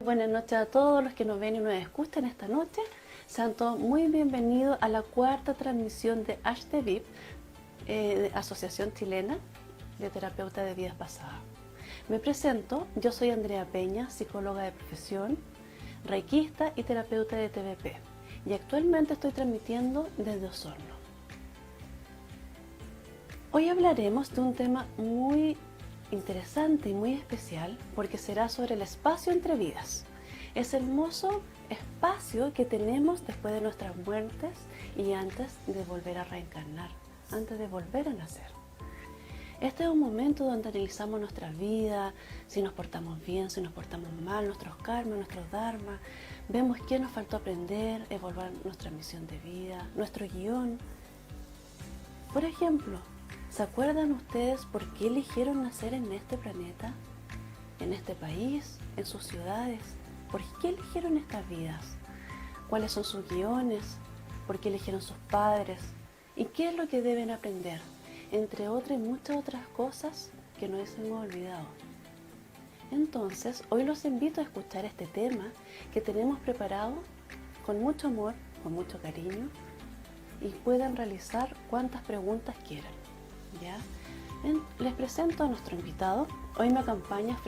Buenas noches a todos los que nos ven y nos escuchan esta noche. Sean todos muy bienvenidos a la cuarta transmisión de HTVIP, Asociación Chilena de Terapeutas de Vidas Pasadas. Me presento, yo soy Andrea Peña, psicóloga de profesión, reikista y terapeuta de TVP, y actualmente estoy transmitiendo desde Osorno. Hoy hablaremos de un tema muy interesante y muy especial porque será sobre el espacio entre vidas. Ese hermoso espacio que tenemos después de nuestras muertes y antes de volver a reencarnar, antes de volver a nacer. Este es un momento donde analizamos nuestra vida, si nos portamos bien, si nos portamos mal, nuestros karmas, nuestros dharmas, vemos qué nos faltó aprender, evaluar nuestra misión de vida, nuestro guión. Por ejemplo, ¿se acuerdan ustedes por qué eligieron nacer en este planeta? ¿En este país? ¿En sus ciudades? ¿Por qué eligieron estas vidas? ¿Cuáles son sus guiones? ¿Por qué eligieron sus padres? ¿Y qué es lo que deben aprender? Entre otras y muchas otras cosas que nos hemos olvidado. Entonces, hoy los invito a escuchar este tema que tenemos preparado con mucho amor, con mucho cariño, y puedan realizar cuantas preguntas quieran. ¿Ya? Les presento a nuestro invitado. Hoy me acompaña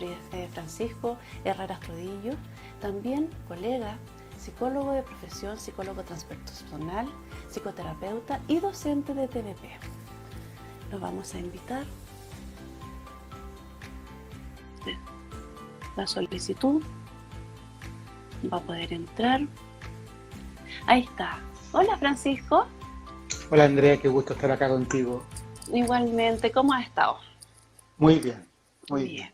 Francisco Herrera Astrodillo, también colega, psicólogo de profesión, psicólogo transpersonal, psicoterapeuta y docente de TVP. Lo vamos a invitar. La solicitud va a poder entrar. Ahí está. Hola, Francisco. Hola Andrea, qué gusto estar acá contigo. Igualmente, ¿cómo has estado? Muy bien, muy bien.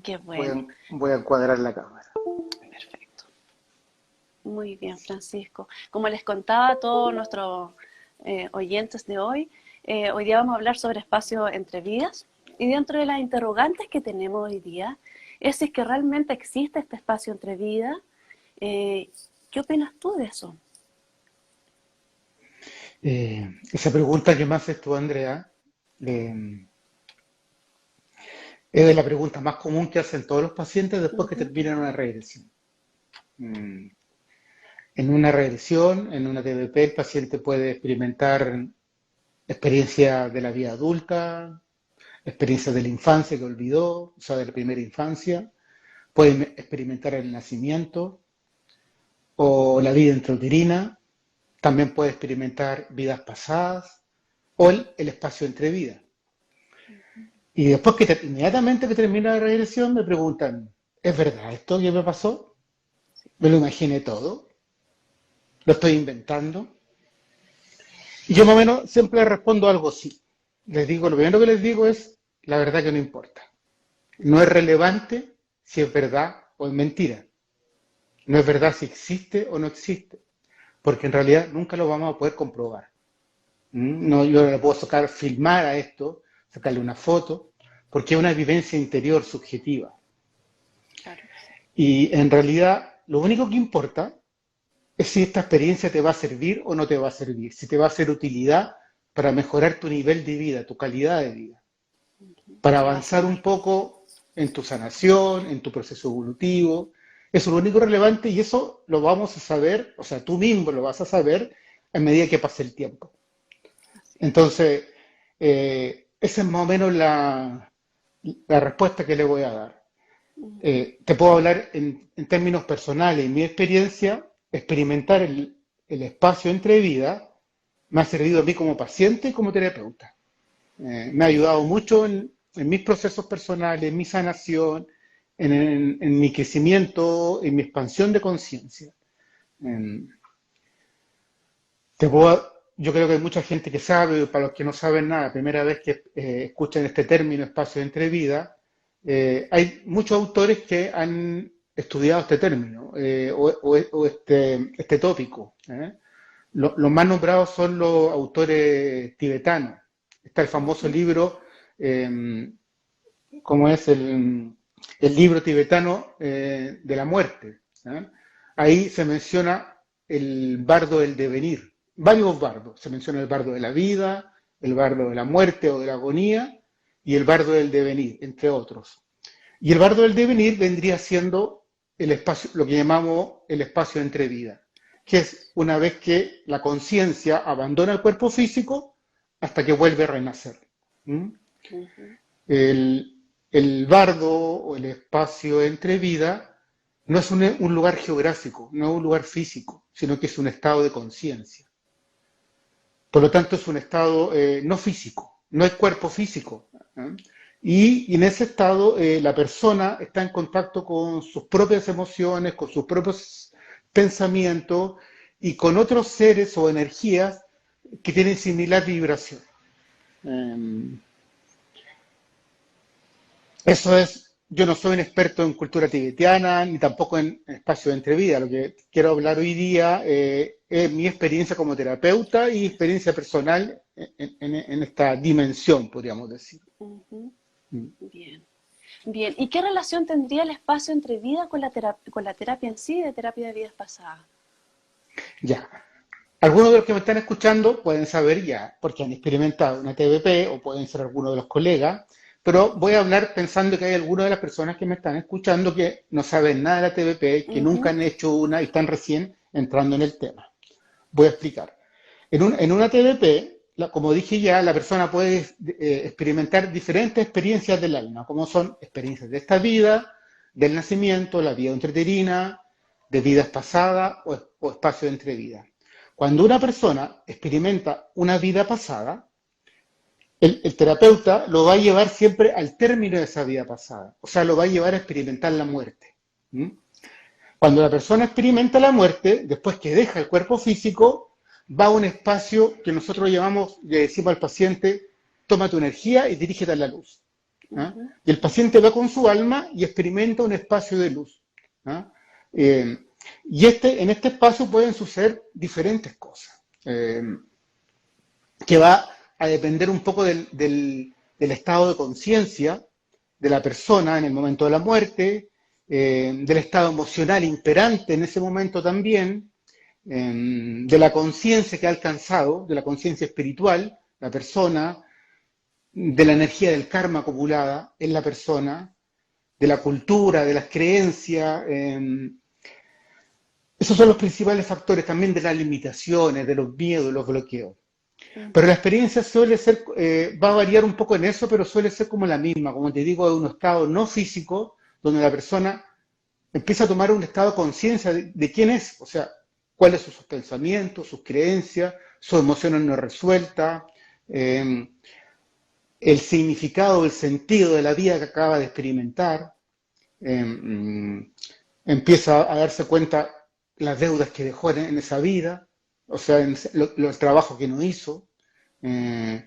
Qué bueno. Voy a encuadrar la cámara. Perfecto. Muy bien, Francisco. Como les contaba a todos nuestros oyentes de hoy, hoy día vamos a hablar sobre espacio entre vidas. Y dentro de las interrogantes que tenemos hoy día, es si es que realmente existe este espacio entre vidas. ¿Qué opinas tú de eso? Esa pregunta que me haces tú, Andrea, es de la pregunta más común que hacen todos los pacientes después que terminan una regresión. En una regresión, en una TVP, el paciente puede experimentar experiencias de la vida adulta, experiencias de la infancia que olvidó, o sea, de la primera infancia, puede experimentar el nacimiento o la vida intrauterina, también puede experimentar vidas pasadas o el espacio entre vidas. Y después inmediatamente que termina la regresión me preguntan, ¿es verdad esto que me pasó? ¿Me lo imaginé todo? ¿Lo estoy inventando? Y yo más o menos siempre les respondo algo así. Les digo, lo primero que les digo es, la verdad que no importa. No es relevante si es verdad o es mentira. No es verdad si existe o no existe. Porque en realidad nunca lo vamos a poder comprobar. No, yo no le puedo filmar a esto, sacarle una foto, porque es una vivencia interior subjetiva. Claro. Y en realidad lo único que importa es si esta experiencia te va a servir o no te va a servir, si te va a hacer utilidad para mejorar tu nivel de vida, tu calidad de vida, para avanzar un poco en tu sanación, en tu proceso evolutivo. Eso es lo único relevante y eso lo vamos a saber, o sea, tú mismo lo vas a saber a medida que pase el tiempo. Entonces, esa es más o menos la respuesta que le voy a dar. Te puedo hablar en términos personales. En mi experiencia, experimentar el espacio entre vidas me ha servido a mí como paciente y como terapeuta. Me ha ayudado mucho en mis procesos personales, en mi sanación, en mi crecimiento, en mi expansión de conciencia. Yo creo que hay mucha gente que sabe, para los que no saben nada, primera vez que escuchan este término espacio entre vidas, hay muchos autores que han estudiado este término o este tópico. Los más nombrados son los autores tibetanos. Está el famoso libro, como es el libro tibetano de la muerte. Ahí se menciona el bardo del devenir, varios bardos. Se menciona el bardo de la vida, el bardo de la muerte o de la agonía y el bardo del devenir, entre otros. Y el bardo del devenir vendría siendo el espacio, lo que llamamos el espacio entre vidas, que es una vez que la conciencia abandona el cuerpo físico hasta que vuelve a renacer. ¿Mm? Ujú. El bardo o el espacio entre vidas no es un lugar geográfico, no es un lugar físico, sino que es un estado de conciencia. Por lo tanto, es un estado no físico, no es cuerpo físico. ¿Eh? Y en ese estado la persona está en contacto con sus propias emociones, con sus propios pensamientos y con otros seres o energías que tienen similar vibración. Eh, Eso es, yo no soy un experto en cultura tibetiana ni tampoco en espacio de entrevista. Lo que quiero hablar hoy día es mi experiencia como terapeuta y experiencia personal en esta dimensión, podríamos decir. Ujú. Mm. Bien. Bien. ¿Y qué relación tendría el espacio entre vida con la terapia en sí, de terapia de vidas pasadas? Ya. Algunos de los que me están escuchando pueden saber ya, porque han experimentado una TBP o pueden ser algunos de los colegas, pero voy a hablar pensando que hay algunas de las personas que me están escuchando que no saben nada de la TBP, que nunca Ujú. han hecho una y están recién entrando en el tema. Voy a explicar. En una TDP, como dije ya, la persona puede experimentar diferentes experiencias del alma, como son experiencias de esta vida, del nacimiento, la vida intrauterina, de vidas pasadas o espacio entre vidas. Cuando una persona experimenta una vida pasada, el terapeuta lo va a llevar siempre al término de esa vida pasada, o sea, lo va a llevar a experimentar la muerte. ¿Mm? Cuando la persona experimenta la muerte, después que deja el cuerpo físico, va a un espacio que nosotros llamamos, le decimos al paciente, toma tu energía y dirígete a la luz. ¿Ah? Ujú. Y el paciente va con su alma y experimenta un espacio de luz. ¿Ah? Eh, y en este espacio pueden suceder diferentes cosas, que va a depender un poco del estado de conciencia de la persona en el momento de la muerte, del estado emocional imperante en ese momento también, de la conciencia que ha alcanzado, de la conciencia espiritual, la persona, de la energía del karma acumulada en la persona, de la cultura, de las creencias. Esos son los principales factores también de las limitaciones, de los miedos, de los bloqueos. Pero la Ujú. experiencia suele ser, va a variar un poco en eso, pero suele ser como la misma, como te digo, de un estado no físico, donde la persona empieza a tomar un estado de conciencia de quién es, o sea, cuáles son sus pensamientos, sus creencias, sus emociones no resueltas, eh, el significado, el sentido de la vida que acaba de experimentar, empieza a darse cuenta las deudas que dejó en esa vida, o sea, los trabajos que no hizo, eh,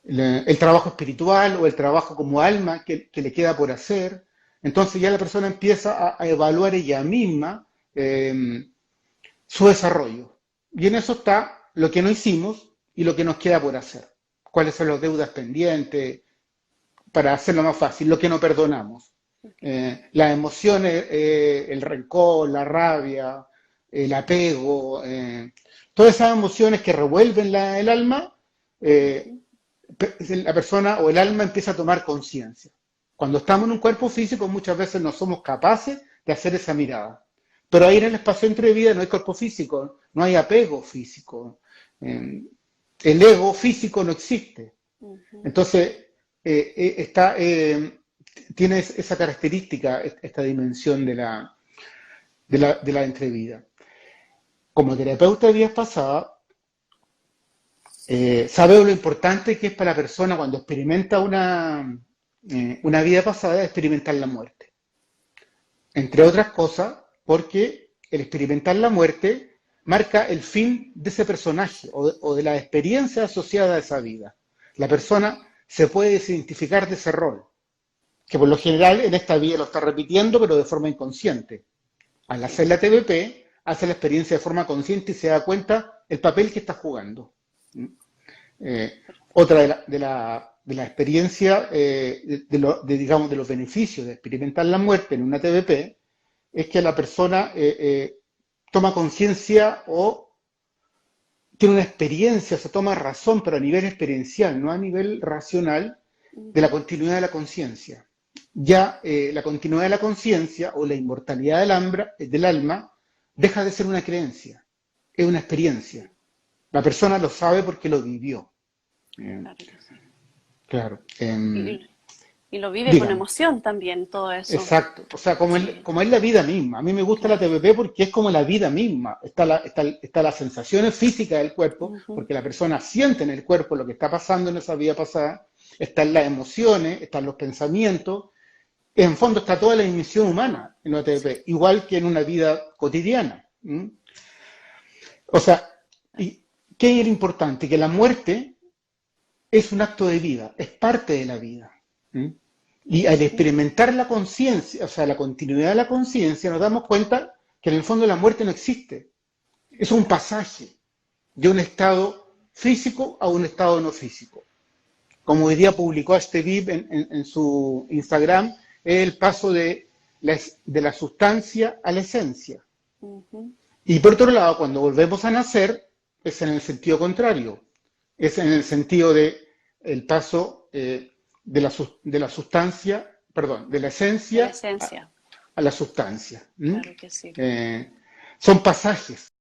el trabajo espiritual o el trabajo como alma que le queda por hacer. Entonces ya la persona empieza a evaluar ella misma su desarrollo. Y en eso está lo que no hicimos y lo que nos queda por hacer. Cuáles son las deudas pendientes, para hacerlo más fácil, lo que no perdonamos. Ok. Las emociones, el rencor, la rabia, el apego, todas esas emociones que revuelven el alma, eh, Ujú. la persona o el alma empieza a tomar conciencia. Cuando estamos en un cuerpo físico muchas veces no somos capaces de hacer esa mirada. Pero ahí en el espacio entre vida no hay cuerpo físico, no hay apego físico. Eh, el ego físico no existe. Ujú. Entonces, tiene esa característica, esta dimensión de la entrevida. Como terapeuta de vidas pasadas, sabe lo importante que es para la persona cuando experimenta una vida pasada, experimentar la muerte. Entre otras cosas, porque el experimentar la muerte marca el fin de ese personaje o de la experiencia asociada a esa vida. La persona se puede desidentificar de ese rol, que por lo general en esta vida lo está repitiendo, pero de forma inconsciente. Al hacer la TBP, hace la experiencia de forma consciente y se da cuenta el papel que está jugando. Otra de la experiencia, digamos, de los beneficios de experimentar la muerte en una TBP, es que la persona toma conciencia o tiene una experiencia, o sea, toma razón, pero a nivel experiencial, no a nivel racional, de la Ujú. continuidad de la conciencia. ya la continuidad de la conciencia o la inmortalidad del alma deja de ser una creencia, es una experiencia. La persona lo sabe porque lo vivió. Eh, Claro que sí. claro. Y lo vive con Dígame. emoción también, todo eso. Exacto, o sea, Sí, como es la vida misma. A mí me gusta la claro. TPP porque es como la vida misma. Está las sensaciones físicas del cuerpo, Ujú. porque la persona siente en el cuerpo lo que está pasando en esa vida pasada. Están las emociones, están los pensamientos. En fondo está toda la dimensión humana en la Sí, TPP, igual que en una vida cotidiana. ¿Mm? O sea, ¿y qué es lo importante? Que la muerte es un acto de vida, es parte de la vida. ¿Mm? Y al ujú, experimentar la conciencia, o sea, la continuidad de la conciencia, nos damos cuenta que en el fondo la muerte no existe. Es un claro. pasaje de un estado físico a un estado no físico. Como hoy día publicó este VIP en su Instagram, es el paso de la sustancia a la esencia. Ujú. Y por otro lado, cuando volvemos a nacer, es en el sentido contrario, es en el sentido de el paso de la sustancia, perdón, de la De la esencia esencia, a la sustancia. ¿Mm? claro que sí. Eh, son pasajes.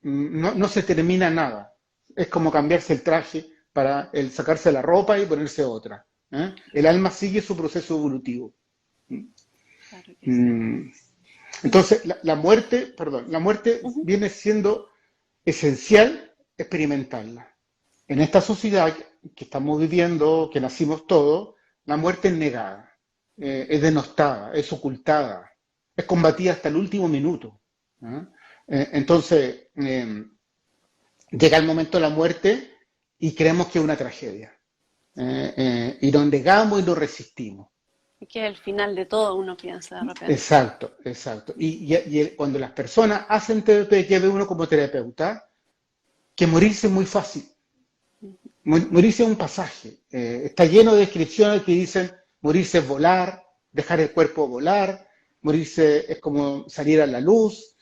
No se termina nada. Es como cambiarse el traje para el sacarse la ropa y ponerse otra. ¿Eh? El alma sigue su proceso evolutivo. Claro que sí. Mm, Entonces, la muerte Ujú. viene siendo esencial experimentarla. En esta sociedad que estamos viviendo, que nacimos todos, la muerte es negada, es denostada, es ocultada, es combatida hasta el último minuto. ¿Ah? Entonces, llega el momento de la muerte y creemos que es una tragedia. Y lo negamos y lo resistimos. Y que el final de todo uno piensa de repente. Exacto, exacto. Cuando las personas hacen TDP, que ve uno como terapeuta, que morirse es muy fácil. Morirse es un pasaje. Está lleno de descripciones que dicen morirse es volar, dejar el cuerpo volar, morirse es como salir a la luz.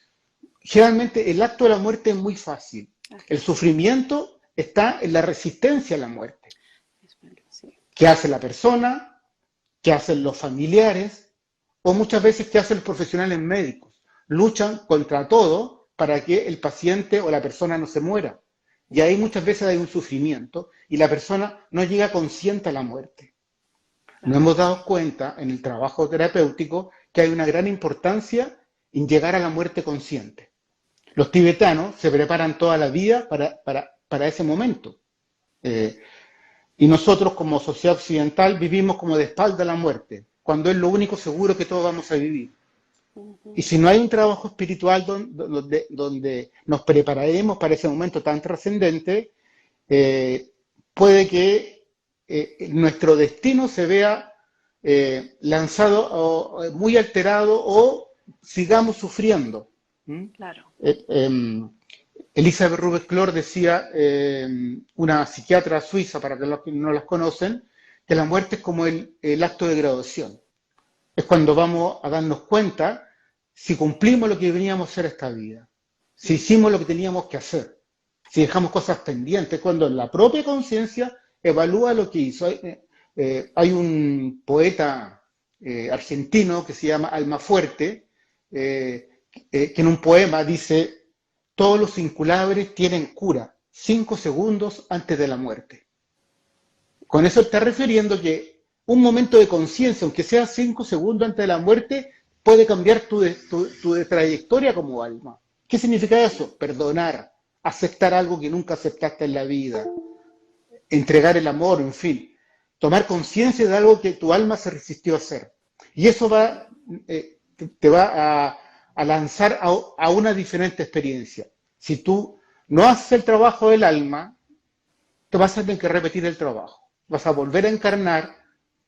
Generalmente el acto de la muerte es muy fácil. El Así sufrimiento está en la resistencia a la muerte. es, bueno, sí. ¿Qué hace la persona? ¿Qué hacen los familiares? O muchas veces qué hacen los profesionales médicos. Luchan contra todo para que el paciente o la persona no se muera. Y ahí muchas veces hay un sufrimiento y la persona no llega consciente a la muerte. Nos Claro hemos que dado sí. cuenta en el trabajo terapéutico que hay una gran importancia en llegar a la muerte consciente. Los tibetanos se preparan toda la vida para ese momento. Eh, y nosotros como sociedad occidental vivimos como de espalda a la muerte, cuando es lo único seguro que todos vamos a vivir. Y Ujú. si no hay un trabajo espiritual donde nos prepararemos para ese momento tan trascendente, eh, puede que nuestro destino se vea lanzado o muy alterado o sigamos sufriendo. ¿Mm? Claro. Eh, eh, Elizabeth Rubens-Clor decía, una psiquiatra suiza, para los que no las conocen, que la muerte es como el acto de graduación. Es cuando vamos a darnos cuenta si cumplimos lo que veníamos a hacer esta vida, si Ujú. hicimos lo que teníamos que hacer, si dejamos cosas pendientes, cuando la propia conciencia evalúa lo que hizo. Hay un poeta argentino que se llama Almafuerte, que en un poema dice, todos los inculabres tienen cura 5 segundos antes de la muerte. Con eso está refiriendo que un momento de conciencia, aunque sea 5 segundos antes de la muerte, puede cambiar tu trayectoria como alma. ¿Qué significa eso? Perdonar, aceptar algo que nunca aceptaste en la vida, entregar el amor, en fin, tomar conciencia de algo que tu alma se resistió a hacer. Y eso te va a lanzar a una diferente experiencia. Si tú no haces el trabajo del alma, te vas a tener que repetir el trabajo. Vas a volver a encarnar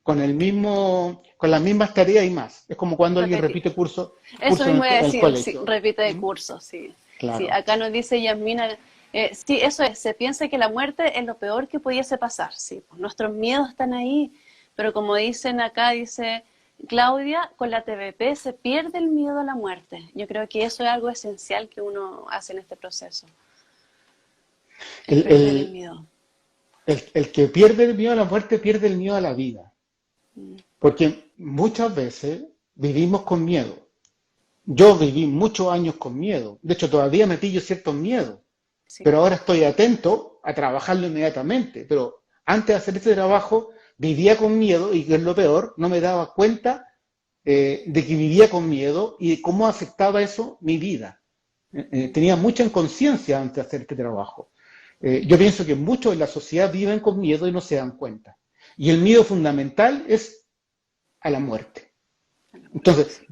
con las mismas tareas y más. Es como cuando alguien Repetir. repite Eso curso en mismo voy a en el decir, sí, colegio. repite de ¿Mm? curso, sí. Sí, Claro. acá nos dice Yasmina, sí, eso es, se piensa que la muerte es lo peor que pudiese pasar, sí, pues nuestros miedos están ahí, pero como dicen acá, dice Claudia, con la TVP se pierde el miedo a la muerte. Yo creo que eso es algo esencial que uno hace en este proceso. Es El, perder el el- miedo. el que pierde el miedo a la muerte pierde el miedo a la vida, Mm, porque muchas veces vivimos con miedo. Yo viví muchos años con miedo, de hecho todavía me pillo ciertos miedos, sí, pero ahora estoy atento a trabajarlo inmediatamente. Pero antes de hacer este trabajo vivía con miedo y, que es lo peor, no me daba cuenta de que vivía con miedo y de cómo afectaba eso mi vida. Tenía ujú, mucha inconsciencia antes de hacer este trabajo. Yo pienso que muchos en la sociedad viven con miedo y no se dan cuenta. Y el miedo fundamental es a la muerte. a la muerte, Entonces, sí.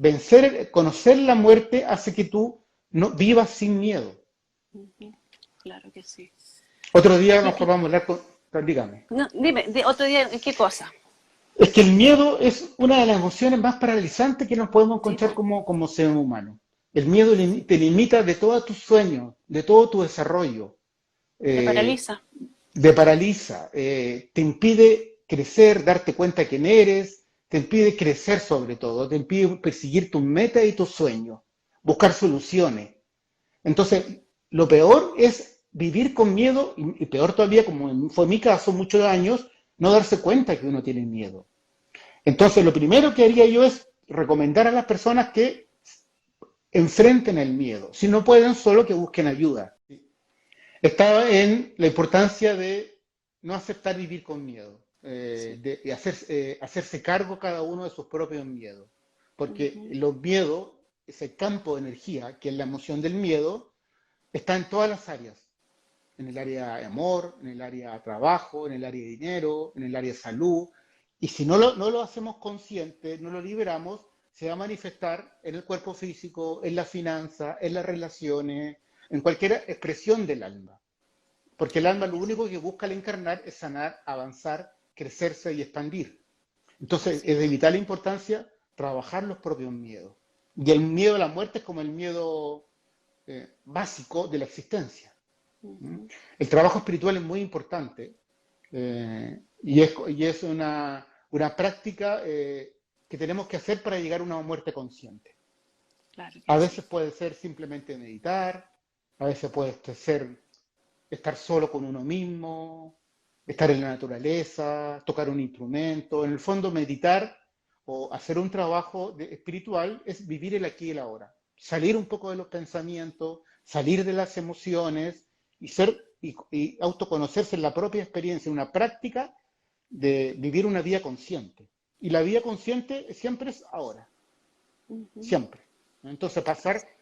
conocer la muerte hace que tú no vivas sin miedo. Ujú, claro que sí. Otro día a lo Y mejor que, vamos a hablar dígame. no, dime, otro día, ¿qué cosa? Es que el miedo es una de las emociones más paralizantes que nos podemos Sí, encontrar po, como seres humanos. El miedo sí. te limita de todos tus sueños, de todo tu desarrollo, Te eh, paraliza. te paraliza, te impide crecer, darte cuenta quién eres, te impide crecer sobre todo, te impide perseguir tus metas y tus sueños, buscar soluciones. Entonces, lo peor es vivir con miedo y peor todavía, como fue mi caso, muchos años, no darse cuenta que uno tiene miedo. Entonces, lo primero que haría yo es recomendar a las personas que enfrenten el miedo. Si no pueden, solo que busquen ayuda. Estaba en la importancia de no aceptar vivir con miedo, Sí. de hacerse cargo cada uno de sus propios miedos. Porque Ujú, los miedos, ese campo de energía, que es la emoción del miedo, está en todas las áreas. En el área de amor, en el área de trabajo, en el área de dinero, en el área de salud. Y si no lo hacemos consciente, no lo liberamos, se va a manifestar en el cuerpo físico, en la finanza, en las relaciones, en cualquier expresión del alma. Porque el alma claro lo que sí. único que busca al encarnar es sanar, avanzar, crecerse y expandir. Entonces Así es de es. vital importancia trabajar los propios miedos. Y el miedo a la muerte es como el miedo básico de la existencia. Ujú, El trabajo espiritual es muy importante y es una práctica que tenemos que hacer para llegar a una muerte consciente. claro A que sí. veces puede ser simplemente meditar, a veces puede ser estar solo con uno mismo, estar en la naturaleza, tocar un instrumento. En el fondo, meditar o hacer un trabajo espiritual es vivir el aquí y el ahora. Salir un poco de los pensamientos, salir de las emociones y autoconocerse en la propia experiencia, una práctica de vivir una vida consciente. Y la vida consciente siempre es ahora, Ujú, siempre. Entonces,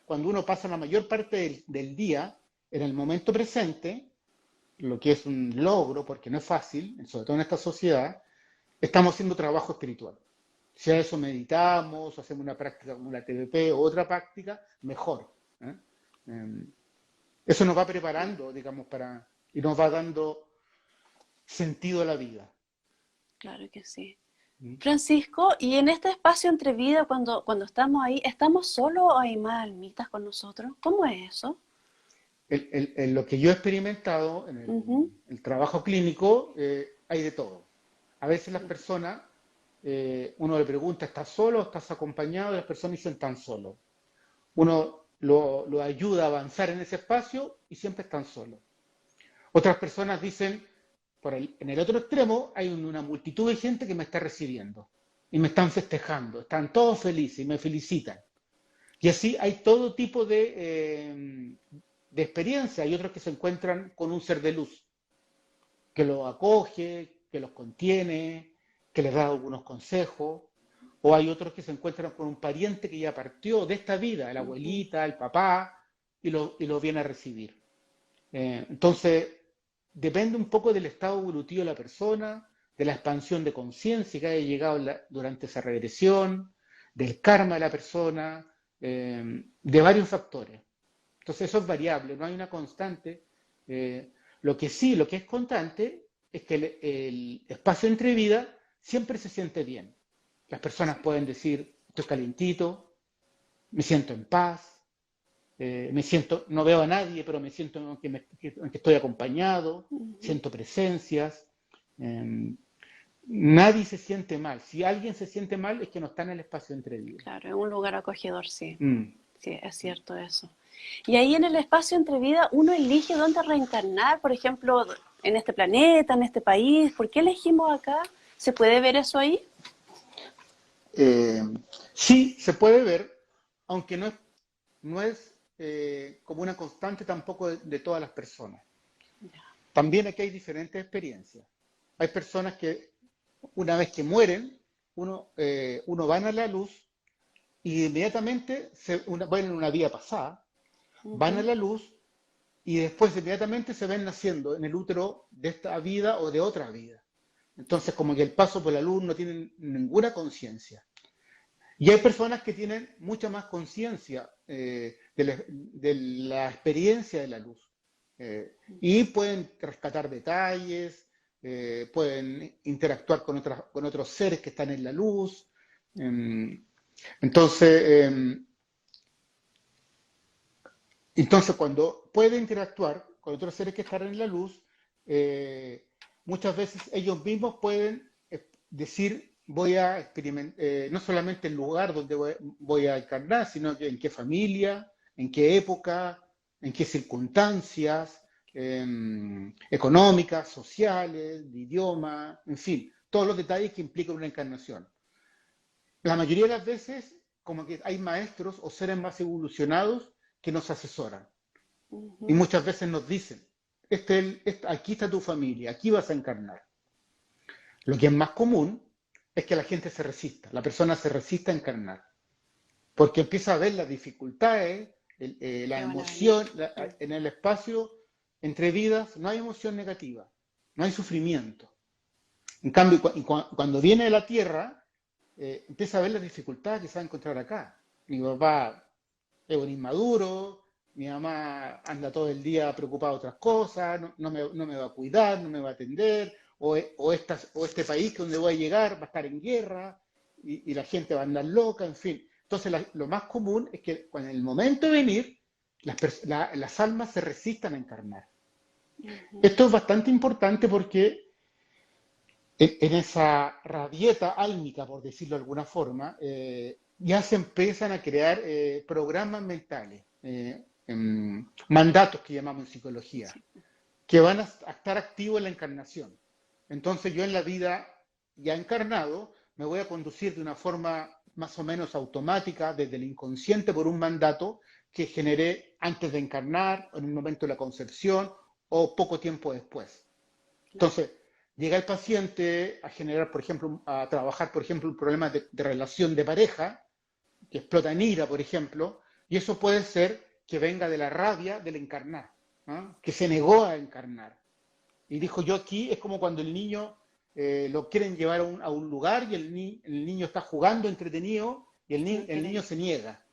cuando uno pasa la mayor parte del día en el momento presente, lo que es un logro, porque no es fácil, sobre todo en esta sociedad, estamos haciendo trabajo espiritual. Si a eso meditamos, hacemos una práctica como la TVP o otra práctica, mejor. ¿Eh? Eso nos va preparando, digamos, y nos va dando sentido a la vida. claro que sí. ¿Mm? Francisco, y en este espacio entre vida, cuando estamos ahí, ¿estamos solos o hay más almitas con nosotros? ¿Cómo es eso? En lo que yo he experimentado en Ujú, el trabajo clínico, hay de todo. A veces las ya, personas, uno le pregunta, ¿estás solo o estás acompañado? Y las personas dicen, están solo. Uno lo ayuda a avanzar en ese espacio y siempre están solos. Otras personas dicen, en el otro extremo hay una multitud de gente que me está recibiendo y me están festejando, están todos felices y me felicitan. Y así hay todo tipo de experiencia. Hay otros que se encuentran con un ser de luz que los acoge, que los contiene, que les da algunos consejos. O hay otros que se encuentran con un pariente que ya partió de esta vida, la ujú, abuelita, el papá, y lo viene a recibir. Entonces, depende un poco del estado evolutivo de la persona, de la expansión de conciencia que haya llegado durante esa regresión, del karma de la persona, de varios factores. Entonces eso es variable, no hay una constante. Lo que es constante es que el espacio entre vida siempre se siente bien. Las personas sí, pueden decir, estoy calentito, me siento en paz, no veo a nadie, pero me siento que estoy acompañado, ujú, siento presencias. eh, Nadie se siente mal. Si alguien se siente mal es que no está en el espacio entre vida. claro, es un lugar acogedor, sí. Mm. Sí, es cierto eso. Y ahí en el espacio entre vida uno elige dónde reencarnar, por ejemplo, en este planeta, en este país. ¿Por qué elegimos acá? ¿Se puede ver eso ahí? Eh, sí, se puede ver, aunque no es como una constante tampoco de todas las personas. También aquí hay diferentes experiencias. Hay personas que una vez que mueren, uno van a la luz y inmediatamente van en una vida pasada, van a Ujú. la luz y después inmediatamente se ven naciendo en el útero de esta vida o de otra vida. Entonces, como que el paso por la luz no tienen ninguna conciencia. Y hay personas que tienen mucha más conciencia de la experiencia de la luz. Y pueden rescatar detalles, pueden interactuar con otros seres que están en la luz. em, entonces, entonces, cuando puede interactuar con otros seres que están en la luz, eh, muchas veces ellos mismos pueden decir, voy a experimentar, no solamente el lugar donde voy a encarnar, sino que en qué familia, en qué época, en qué circunstancias, económicas, sociales, de idioma, en fin, todos los detalles que implican una encarnación. La mayoría de las veces, como que hay maestros o seres más evolucionados que nos asesoran. Y Ujú. muchas veces nos dicen, aquí está tu familia, aquí vas a encarnar. Lo que es más común es que la gente se resista, la persona se resista a encarnar, porque empieza a ver las dificultades, la Que van a venir. emoción, en el espacio entre vidas no hay emoción negativa, no hay sufrimiento. En cambio, cuando viene de la Tierra, empieza a ver las dificultades que se va a encontrar acá. Mi papá es un inmaduro, mi mamá anda todo el día preocupada de otras cosas, no me va a cuidar, no me va a atender, o este país que donde voy a llegar va a estar en guerra y la gente va a andar loca, en fin. Entonces lo más común es que en el momento de venir, las almas se resistan a encarnar. Ujú. Esto es bastante importante porque en esa rabieta álmica, por decirlo de alguna forma, ya se empiezan a crear programas mentales, mandatos que llamamos en psicología, Sí. que van a estar activos en la encarnación. Entonces yo en la vida ya encarnado me voy a conducir de una forma más o menos automática desde el inconsciente por un mandato que generé antes de encarnar, en un momento de la concepción o poco tiempo después. Claro. Entonces, llega el paciente a generar, por ejemplo, a trabajar, por ejemplo, un problema de relación de pareja, que explota en ira, por ejemplo, y eso puede ser que venga de la rabia del encarnar, ¿no? Que se negó a encarnar. Y dijo, yo aquí es como cuando el niño lo quieren llevar a un lugar y el niño está jugando entretenido y el, Y ni- no el quieren. niño se niega.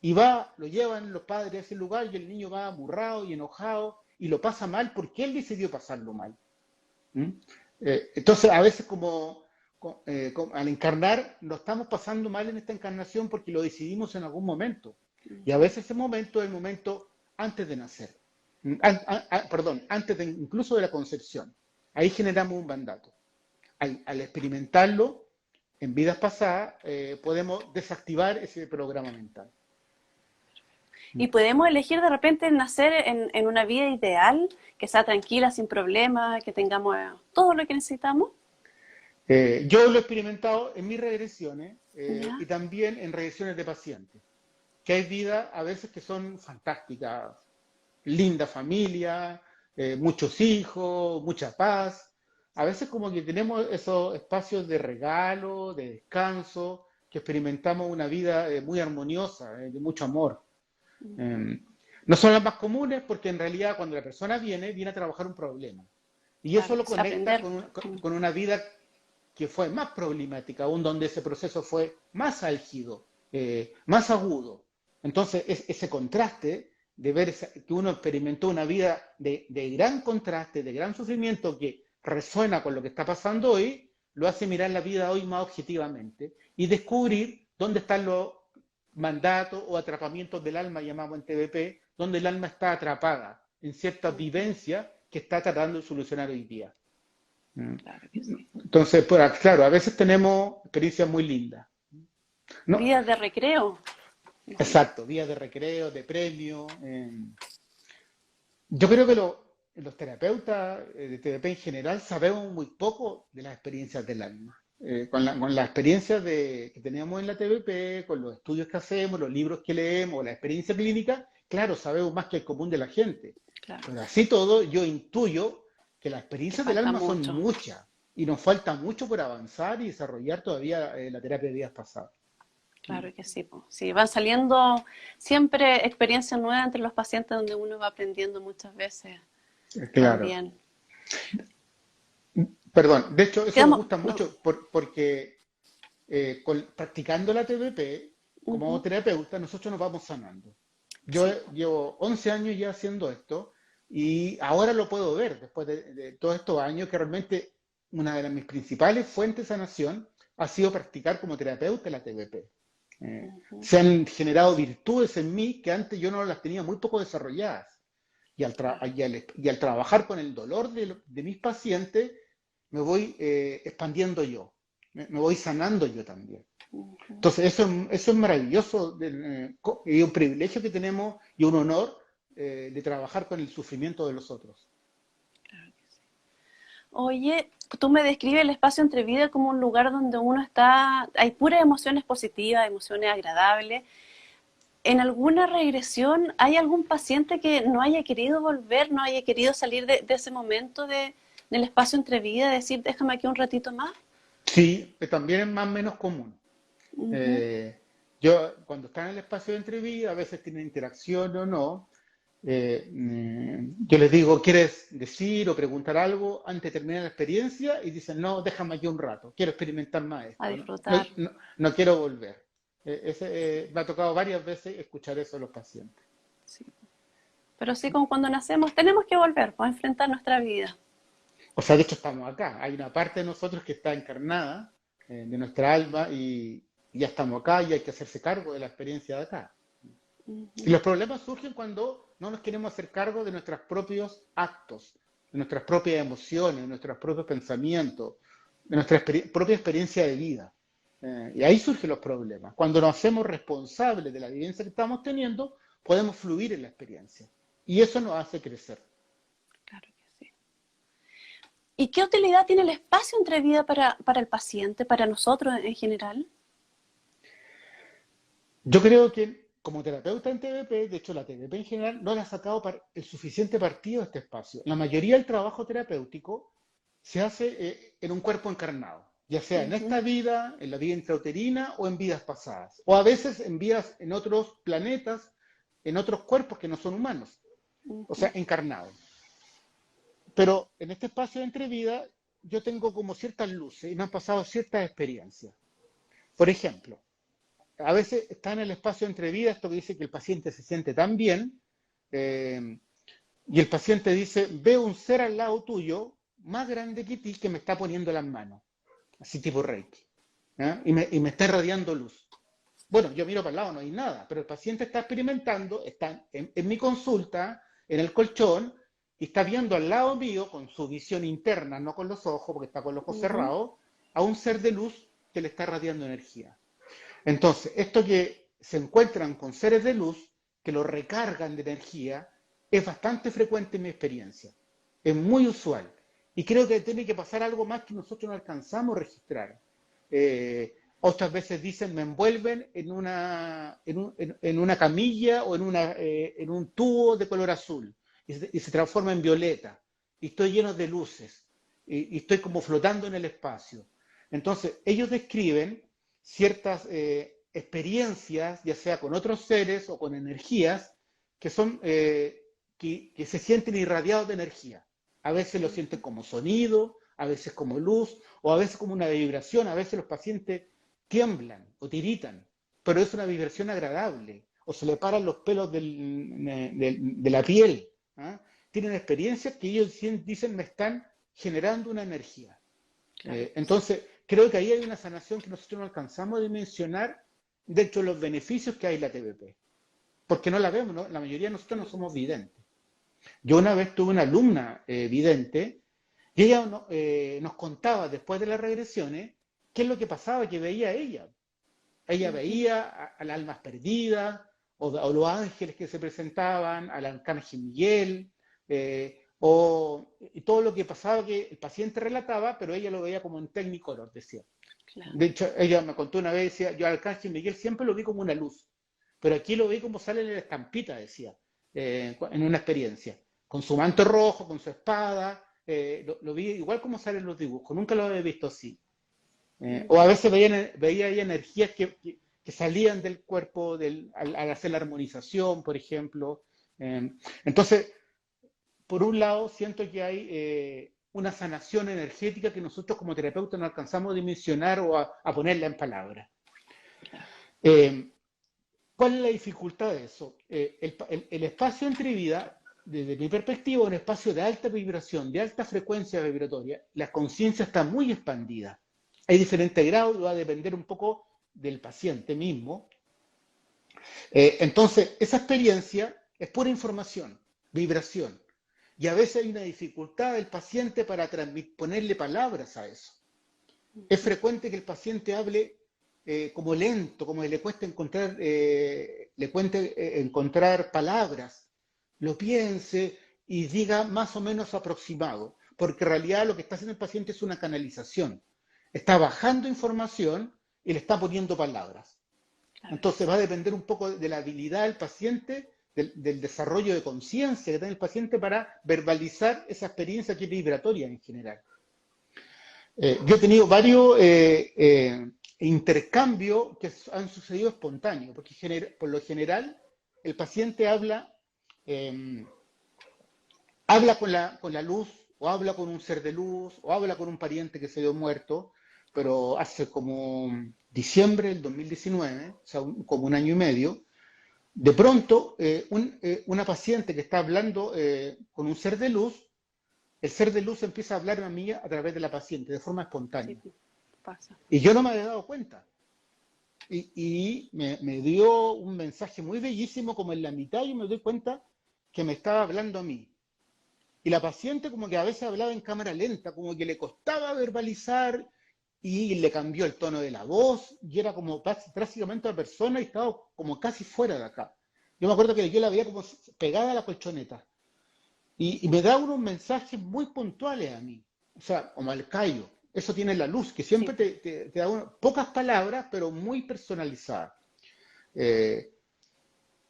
Y lo llevan los padres a ese lugar y el niño va aburrado y enojado y lo pasa mal porque él decidió pasarlo mal. ¿Mm? Entonces, a veces al encarnar, lo estamos pasando mal en esta encarnación porque lo decidimos en algún momento. Y a Ujú. veces ese momento es el momento antes de nacer. Perdón, antes incluso de la concepción. Ahí generamos un mandato. Al experimentarlo en vidas pasadas, podemos desactivar ese programa mental. Y podemos elegir de repente nacer en una vida ideal, que sea tranquila, sin problemas, que tengamos todo lo que necesitamos. Yo lo he experimentado en mis regresiones y ¿Ya? también en regresiones de pacientes, que hay vidas a veces que son fantásticas, linda familia, muchos hijos, mucha paz. A veces como que tenemos esos espacios de regalo, de descanso, que experimentamos una vida muy armoniosa, de mucho amor. Ujú. Eh, no son las más comunes porque en realidad cuando la persona viene a trabajar un problema. Y eso Claro, lo conecta aprender. con una vida que fue más problemática, aún donde ese proceso fue más álgido, más agudo. Entonces, ese contraste de ver que uno experimentó una vida de gran contraste, de gran sufrimiento que resuena con lo que está pasando hoy, lo hace mirar la vida hoy más objetivamente y descubrir dónde están los mandatos o atrapamientos del alma, llamamos en TBP, donde el alma está atrapada en ciertas Ujú. vivencias que está tratando de solucionar hoy día. Claro que sí. Entonces, pues, claro, a veces tenemos experiencias muy lindas. No, Vidas de recreo. No, Exacto, días de recreo, de premio. Yo creo que los terapeutas de TDP en general sabemos muy poco de las experiencias del alma. Con la experiencia que tenemos en la TDP, con los estudios que hacemos, los libros que leemos, la experiencia clínica, claro, sabemos más que el común de la gente. claro, Pero así todo, yo intuyo que las que experiencias del falta alma son mucho. muchas y nos falta mucho por avanzar y desarrollar todavía la terapia de vidas pasadas. Claro que sí, po. Sí, van saliendo siempre experiencias nuevas entre los pacientes donde uno va aprendiendo muchas veces Claro. también. Perdón, de hecho, eso me Quedamos, gusta no, mucho porque practicando la TBP, como ujú, terapeuta, nosotros nos vamos sanando. Yo sí, llevo 11 años ya haciendo esto y ahora lo puedo ver después de todos estos años que realmente una de mis principales fuentes de sanación ha sido practicar como terapeuta la TBP. ujú, Se han generado virtudes en mí que antes yo no las tenía muy poco desarrolladas. claro, Y al trabajar con el dolor de mis pacientes, me voy expandiendo yo, me voy sanando yo también. ujú, Entonces, eso es maravilloso y un privilegio que tenemos y un honor de trabajar con el sufrimiento de los otros. claro que sí. Oye, tú me describes el espacio entre vida como un lugar donde uno está, hay puras emociones positivas, emociones agradables. ¿En alguna regresión hay algún paciente que no haya querido volver, no haya querido salir de ese momento del espacio entre vida, decir, déjame aquí un ratito más? Sí, también es más o menos común. Ujú, Eh, yo, cuando están en el espacio de entrevista, a veces tienen interacción o no. Yo les digo, ¿quieres decir o preguntar algo antes de terminar la experiencia? Y dicen, no, déjame aquí un rato, quiero experimentar más a esto, disfrutar. no quiero volver. Me ha tocado varias veces escuchar eso de los pacientes. Sí. Pero sí, como cuando nacemos, tenemos que volver pues, a enfrentar nuestra vida. O sea, de hecho estamos acá. Hay una parte de nosotros que está encarnada, de nuestra alma, y ya estamos acá y hay que hacerse cargo de la experiencia de acá. Y Ujú, los problemas surgen cuando no nos queremos hacer cargo de nuestros propios actos, de nuestras propias emociones, de nuestros propios pensamientos, de nuestra propia experiencia de vida. Y ahí surgen los problemas. Cuando nos hacemos responsables de la vivencia que estamos teniendo, podemos fluir en la experiencia. Y eso nos hace crecer. claro que sí. ¿Y qué utilidad tiene el espacio entre vida para el paciente, para nosotros en general? Yo creo que como terapeuta en TBP, de hecho la TBP en general, no le ha sacado el suficiente partido a este espacio. La mayoría del trabajo terapéutico se hace en un cuerpo encarnado, ya sea en Ujú, esta vida, en la vida intrauterina o en vidas pasadas, o a veces en vidas en otros planetas, en otros cuerpos que no son humanos, o ujú, sea, encarnados. Pero en este espacio de entrevida yo tengo como ciertas luces y me han pasado ciertas experiencias. Por ejemplo, a veces está en el espacio entre vida esto que dice que el paciente se siente tan bien eh, y el paciente dice, veo un ser al lado tuyo más grande que ti que me está poniendo las manos, así tipo Reiki, ¿eh? Y me está irradiando luz. Bueno, yo miro para el lado, no hay nada, pero el paciente está experimentando, está en mi consulta, en el colchón, y está viendo al lado mío, con su visión interna, no con los ojos, porque está con los ojos ujú, cerrados, a un ser de luz que le está radiando energía. Entonces, esto que se encuentran con seres de luz que lo recargan de energía es bastante frecuente en mi experiencia. Es muy usual. Y creo que tiene que pasar algo más que nosotros no alcanzamos a registrar. Otras veces dicen, me envuelven en una camilla o en un tubo de color azul y se transforma en violeta. Y estoy lleno de luces y estoy como flotando en el espacio. Entonces, ellos describen ciertas experiencias, ya sea con otros seres o con energías, que son que se sienten irradiados de energía. A veces lo sienten ujú. como sonido, a veces como luz, o a veces como una vibración. A veces los pacientes tiemblan o tiritan, pero es una vibración agradable, o se le paran los pelos de la piel. ¿Ah? Tienen experiencias que ellos dicen me están generando una energía. Claro que sí. Entonces, creo que ahí hay una sanación que nosotros no alcanzamos a dimensionar dentro de los beneficios que hay en la TBP, porque no la vemos, ¿no? La mayoría de nosotros no somos videntes. Yo una vez tuve una alumna vidente y ella nos contaba después de las regresiones qué es lo que pasaba, que veía ella. Ella Ujú. veía a las almas perdidas, o los ángeles que se presentaban, al arcángel Miguel, y todo lo que pasaba que el paciente relataba, pero ella lo veía como en Technicolor, decía. Claro. De hecho, ella me contó una vez, decía, yo al arcángel Miguel siempre lo vi como una luz, pero aquí lo vi como sale en la estampita, decía, en una experiencia, con su manto rojo, con su espada, lo vi igual como sale en los dibujos, nunca lo había visto así. O a Ujú. veces veía ahí energías que salían del cuerpo al hacer la armonización, por ejemplo. Entonces, por un lado, siento que hay una sanación energética que nosotros como terapeutas no alcanzamos a dimensionar o a ponerla en palabras. Claro. Eh, ¿Cuál es la dificultad de eso? El espacio entre vida, desde mi perspectiva, es un espacio de alta vibración, de alta frecuencia vibratoria. La conciencia está muy expandida. Hay diferentes grados, va a depender un poco del paciente mismo. Entonces, esa experiencia es pura información, vibración. Y a veces hay una dificultad del paciente para ponerle palabras a eso. Es Ujú. frecuente que el paciente hable como lento, como le cuente encontrar palabras, lo piense y diga más o menos aproximado, porque en realidad lo que está haciendo el paciente es una canalización. Está bajando información y le está poniendo palabras. Claro que Entonces va sí. a depender un poco de la habilidad del paciente, del desarrollo de conciencia que tiene el paciente para verbalizar esa experiencia que es vibratoria en general. Yo he tenido varios intercambios que han sucedido espontáneos, porque por lo general el paciente eh, habla con la luz, o habla con un ser de luz, o habla con un pariente que se dio muerto, pero hace como diciembre del 2019, o sea, como un año y medio, de pronto una paciente que está hablando con un ser de luz, el ser de luz empieza a hablar a mí a través de la paciente, de forma Sí, espontánea. pasa. Y yo no me había dado cuenta. Me dio un mensaje muy bellísimo como en la mitad y me doy cuenta que me estaba hablando a mí. Y la paciente como que a veces hablaba en cámara lenta, como que le costaba verbalizar y le cambió el tono de la voz y era como prácticamente una persona y estaba como casi fuera de acá. Yo me acuerdo que yo la veía como pegada a la colchoneta y me da unos mensajes muy puntuales a mí, o sea, como al callo. Eso tiene la luz, que siempre Sí, te da pocas palabras, pero muy personalizadas. Eh,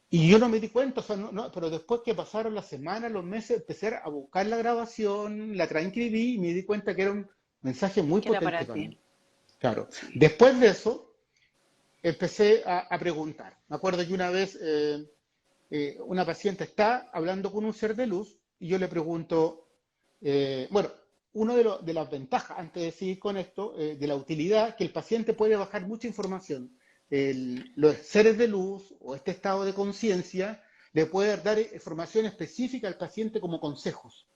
y yo no me di cuenta, o sea, pero después que pasaron las semanas, los meses, empecé a buscar la grabación, la transcribí y me di cuenta que era un mensaje muy que era potente para para mí. ti. Claro. Sí. Después de eso, empecé a preguntar. Me acuerdo que una vez una paciente está hablando con un ser de luz y yo le pregunto, bueno, una de las ventajas, antes de seguir con esto, de la utilidad, que el paciente puede bajar mucha información. Los seres de luz o este estado de conciencia le puede dar información específica al paciente como consejos,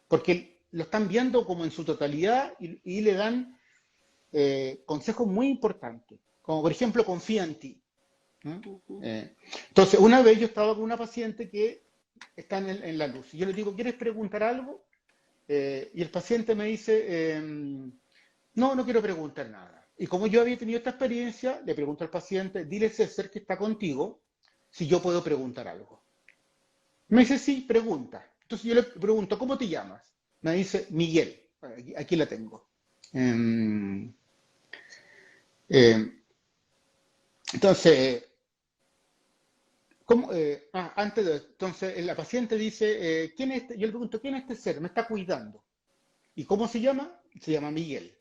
porque lo están viendo como en su totalidad y le dan consejos muy importantes, como por ejemplo, confía en ti. ¿Mm? Ujú. Entonces, una vez yo estaba con una paciente que está en la luz y yo le digo, ¿quieres preguntar algo? Y el paciente me dice, no, no quiero preguntar nada. Y como yo había tenido esta experiencia, le pregunto al paciente, dile a ese ser que está contigo si yo puedo preguntar algo. Me dice, sí, pregunta. Entonces yo le pregunto, ¿cómo te llamas? Me dice, Miguel. Aquí la tengo. Eh, eh, entonces, antes de, entonces la paciente dice, ¿quién es este? Yo le pregunto, ¿quién es este ser? Me está cuidando. ¿Y cómo se llama? Se llama Miguel.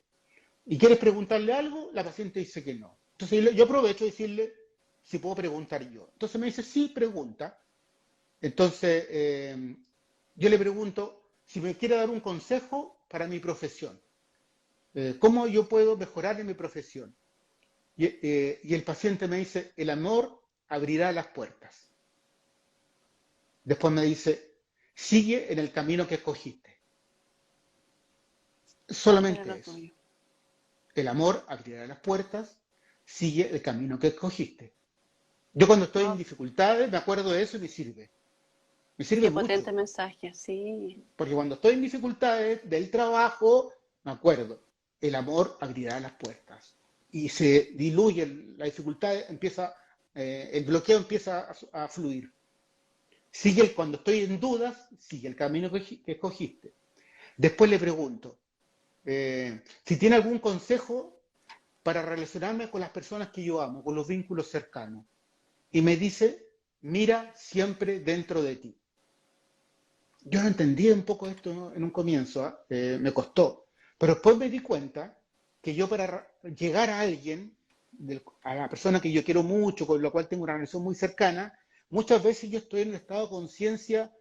¿Y quieres preguntarle algo? La paciente dice que no. Entonces yo aprovecho de decirle si puedo preguntar yo. Entonces me dice, sí, pregunta. Entonces yo le pregunto si me quiere dar un consejo para mi profesión. ¿Cómo yo puedo mejorar en mi profesión? Y el paciente me dice, el amor abrirá las puertas. Después me dice, sigue en el camino que escogiste. Era Solamente lo eso. tuyo. El amor abrirá las puertas, sigue el camino que escogiste. Yo cuando estoy en Wow, dificultades me acuerdo de eso y me sirve. Me sirve qué potente mucho. mensaje, sí. Porque cuando estoy en dificultades del trabajo, me acuerdo, el amor abrirá las puertas. y se diluye, la dificultad empieza, el bloqueo empieza a fluir. Cuando estoy en dudas, sigue el camino que escogiste. Después le pregunto si tiene algún consejo para relacionarme con las personas que yo amo, con los vínculos cercanos. Y me dice, mira siempre dentro de ti. Yo no entendía un poco esto en un comienzo, me costó, pero después me di cuenta que yo para llegar a alguien, a la persona que yo quiero mucho, con la cual tengo una relación muy cercana, muchas veces yo estoy en un estado de conciencia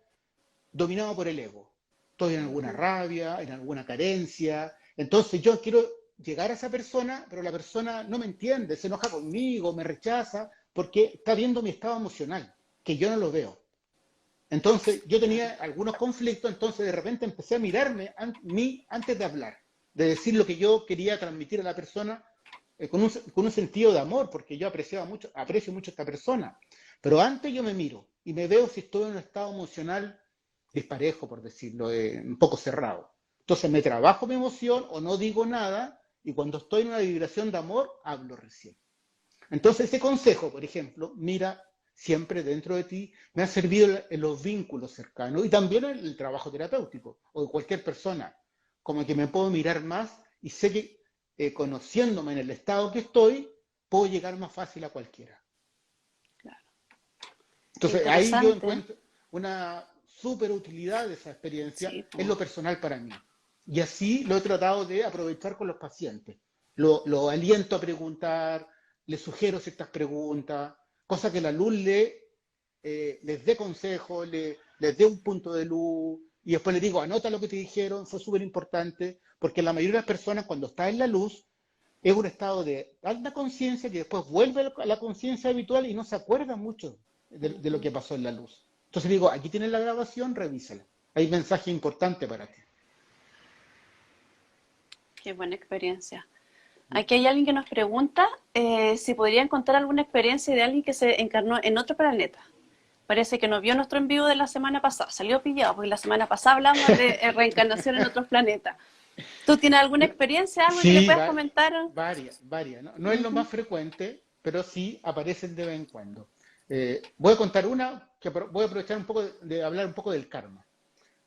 dominado por el ego. Estoy en alguna rabia, en alguna carencia, entonces yo quiero llegar a esa persona, pero la persona no me entiende, se enoja conmigo, me rechaza, porque está viendo mi estado emocional, que yo no lo veo. Entonces yo tenía algunos conflictos, entonces de repente empecé a mirarme a mí antes de hablar, de decir lo que yo quería transmitir a la persona con un sentido de amor, porque yo aprecio mucho a esta persona. Pero antes yo me miro y me veo si estoy en un estado emocional disparejo, por decirlo, un poco cerrado. Entonces me trabajo mi emoción o no digo nada y cuando estoy en una vibración de amor, hablo recién. Entonces ese consejo, por ejemplo, mira siempre dentro de ti, me ha servido en los vínculos cercanos y también en el trabajo terapéutico o de cualquier persona, como que me puedo mirar más y sé que conociéndome en el estado que estoy, puedo llegar más fácil a cualquiera. Claro. Qué Entonces ahí yo interesante. encuentro una súper utilidad de esa experiencia Sí, en po. lo personal para mí. Y así lo he tratado de aprovechar con los pacientes. Lo aliento a preguntar, les sugiero ciertas preguntas, cosa que la luz les dé consejo, les dé un punto de luz, y después les digo, anota lo que te dijeron, fue súper importante, porque la mayoría de las personas cuando está en la luz es un estado de alta conciencia que después vuelve a la conciencia habitual y no se acuerda mucho de lo que pasó en la luz. Entonces digo, aquí tienes la grabación, revísala. Hay mensaje importante para ti. Qué buena experiencia. Aquí hay alguien que nos pregunta si podrían contar alguna experiencia de alguien que se encarnó en otro planeta. Parece que no vio nuestro en vivo de la semana pasada. Salió pillado porque la semana pasada hablamos de reencarnación en otros planetas. ¿Tú tienes alguna experiencia, algo que le Sí, puedas comentar? varias. No, no es lo más Ujú. frecuente, pero sí aparecen de vez en cuando. Voy a contar una que voy a aprovechar un poco de hablar un poco del karma.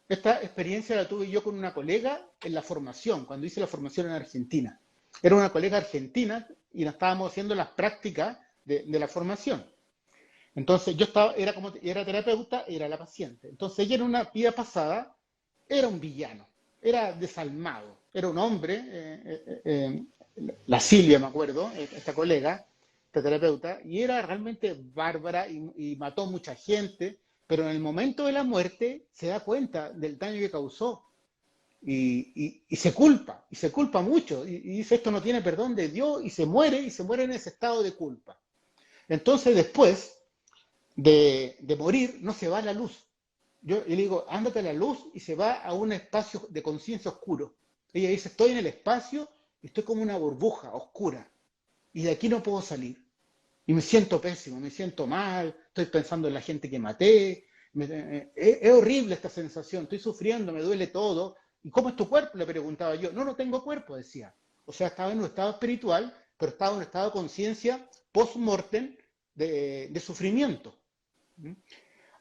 Esta experiencia la tuve yo con una colega en la formación, cuando hice la formación en Argentina. Era una colega argentina y nos estábamos haciendo las prácticas de la formación. Entonces yo era terapeuta, era la paciente. Entonces ella en una vida pasada era un villano, era desalmado, era un hombre, la Silvia me acuerdo, esta colega, esta terapeuta, y era realmente bárbara y mató mucha gente, pero en el momento de la muerte se da cuenta del daño que causó y se culpa mucho, y dice esto no tiene perdón de Dios y se muere en ese estado de culpa. Entonces después de morir, no se va a la luz. Yo le digo, ándate a la luz y se va a un espacio de conciencia oscuro. Ella dice, estoy en el espacio y estoy como una burbuja oscura y de aquí no puedo salir. Y me siento pésimo, me siento mal, estoy pensando en la gente que maté. Es horrible esta sensación, estoy sufriendo, me duele todo. ¿Y cómo es tu cuerpo? Le preguntaba yo. No, no tengo cuerpo, decía. O sea, estaba en un estado espiritual, pero estaba en un estado de conciencia post-mortem de sufrimiento.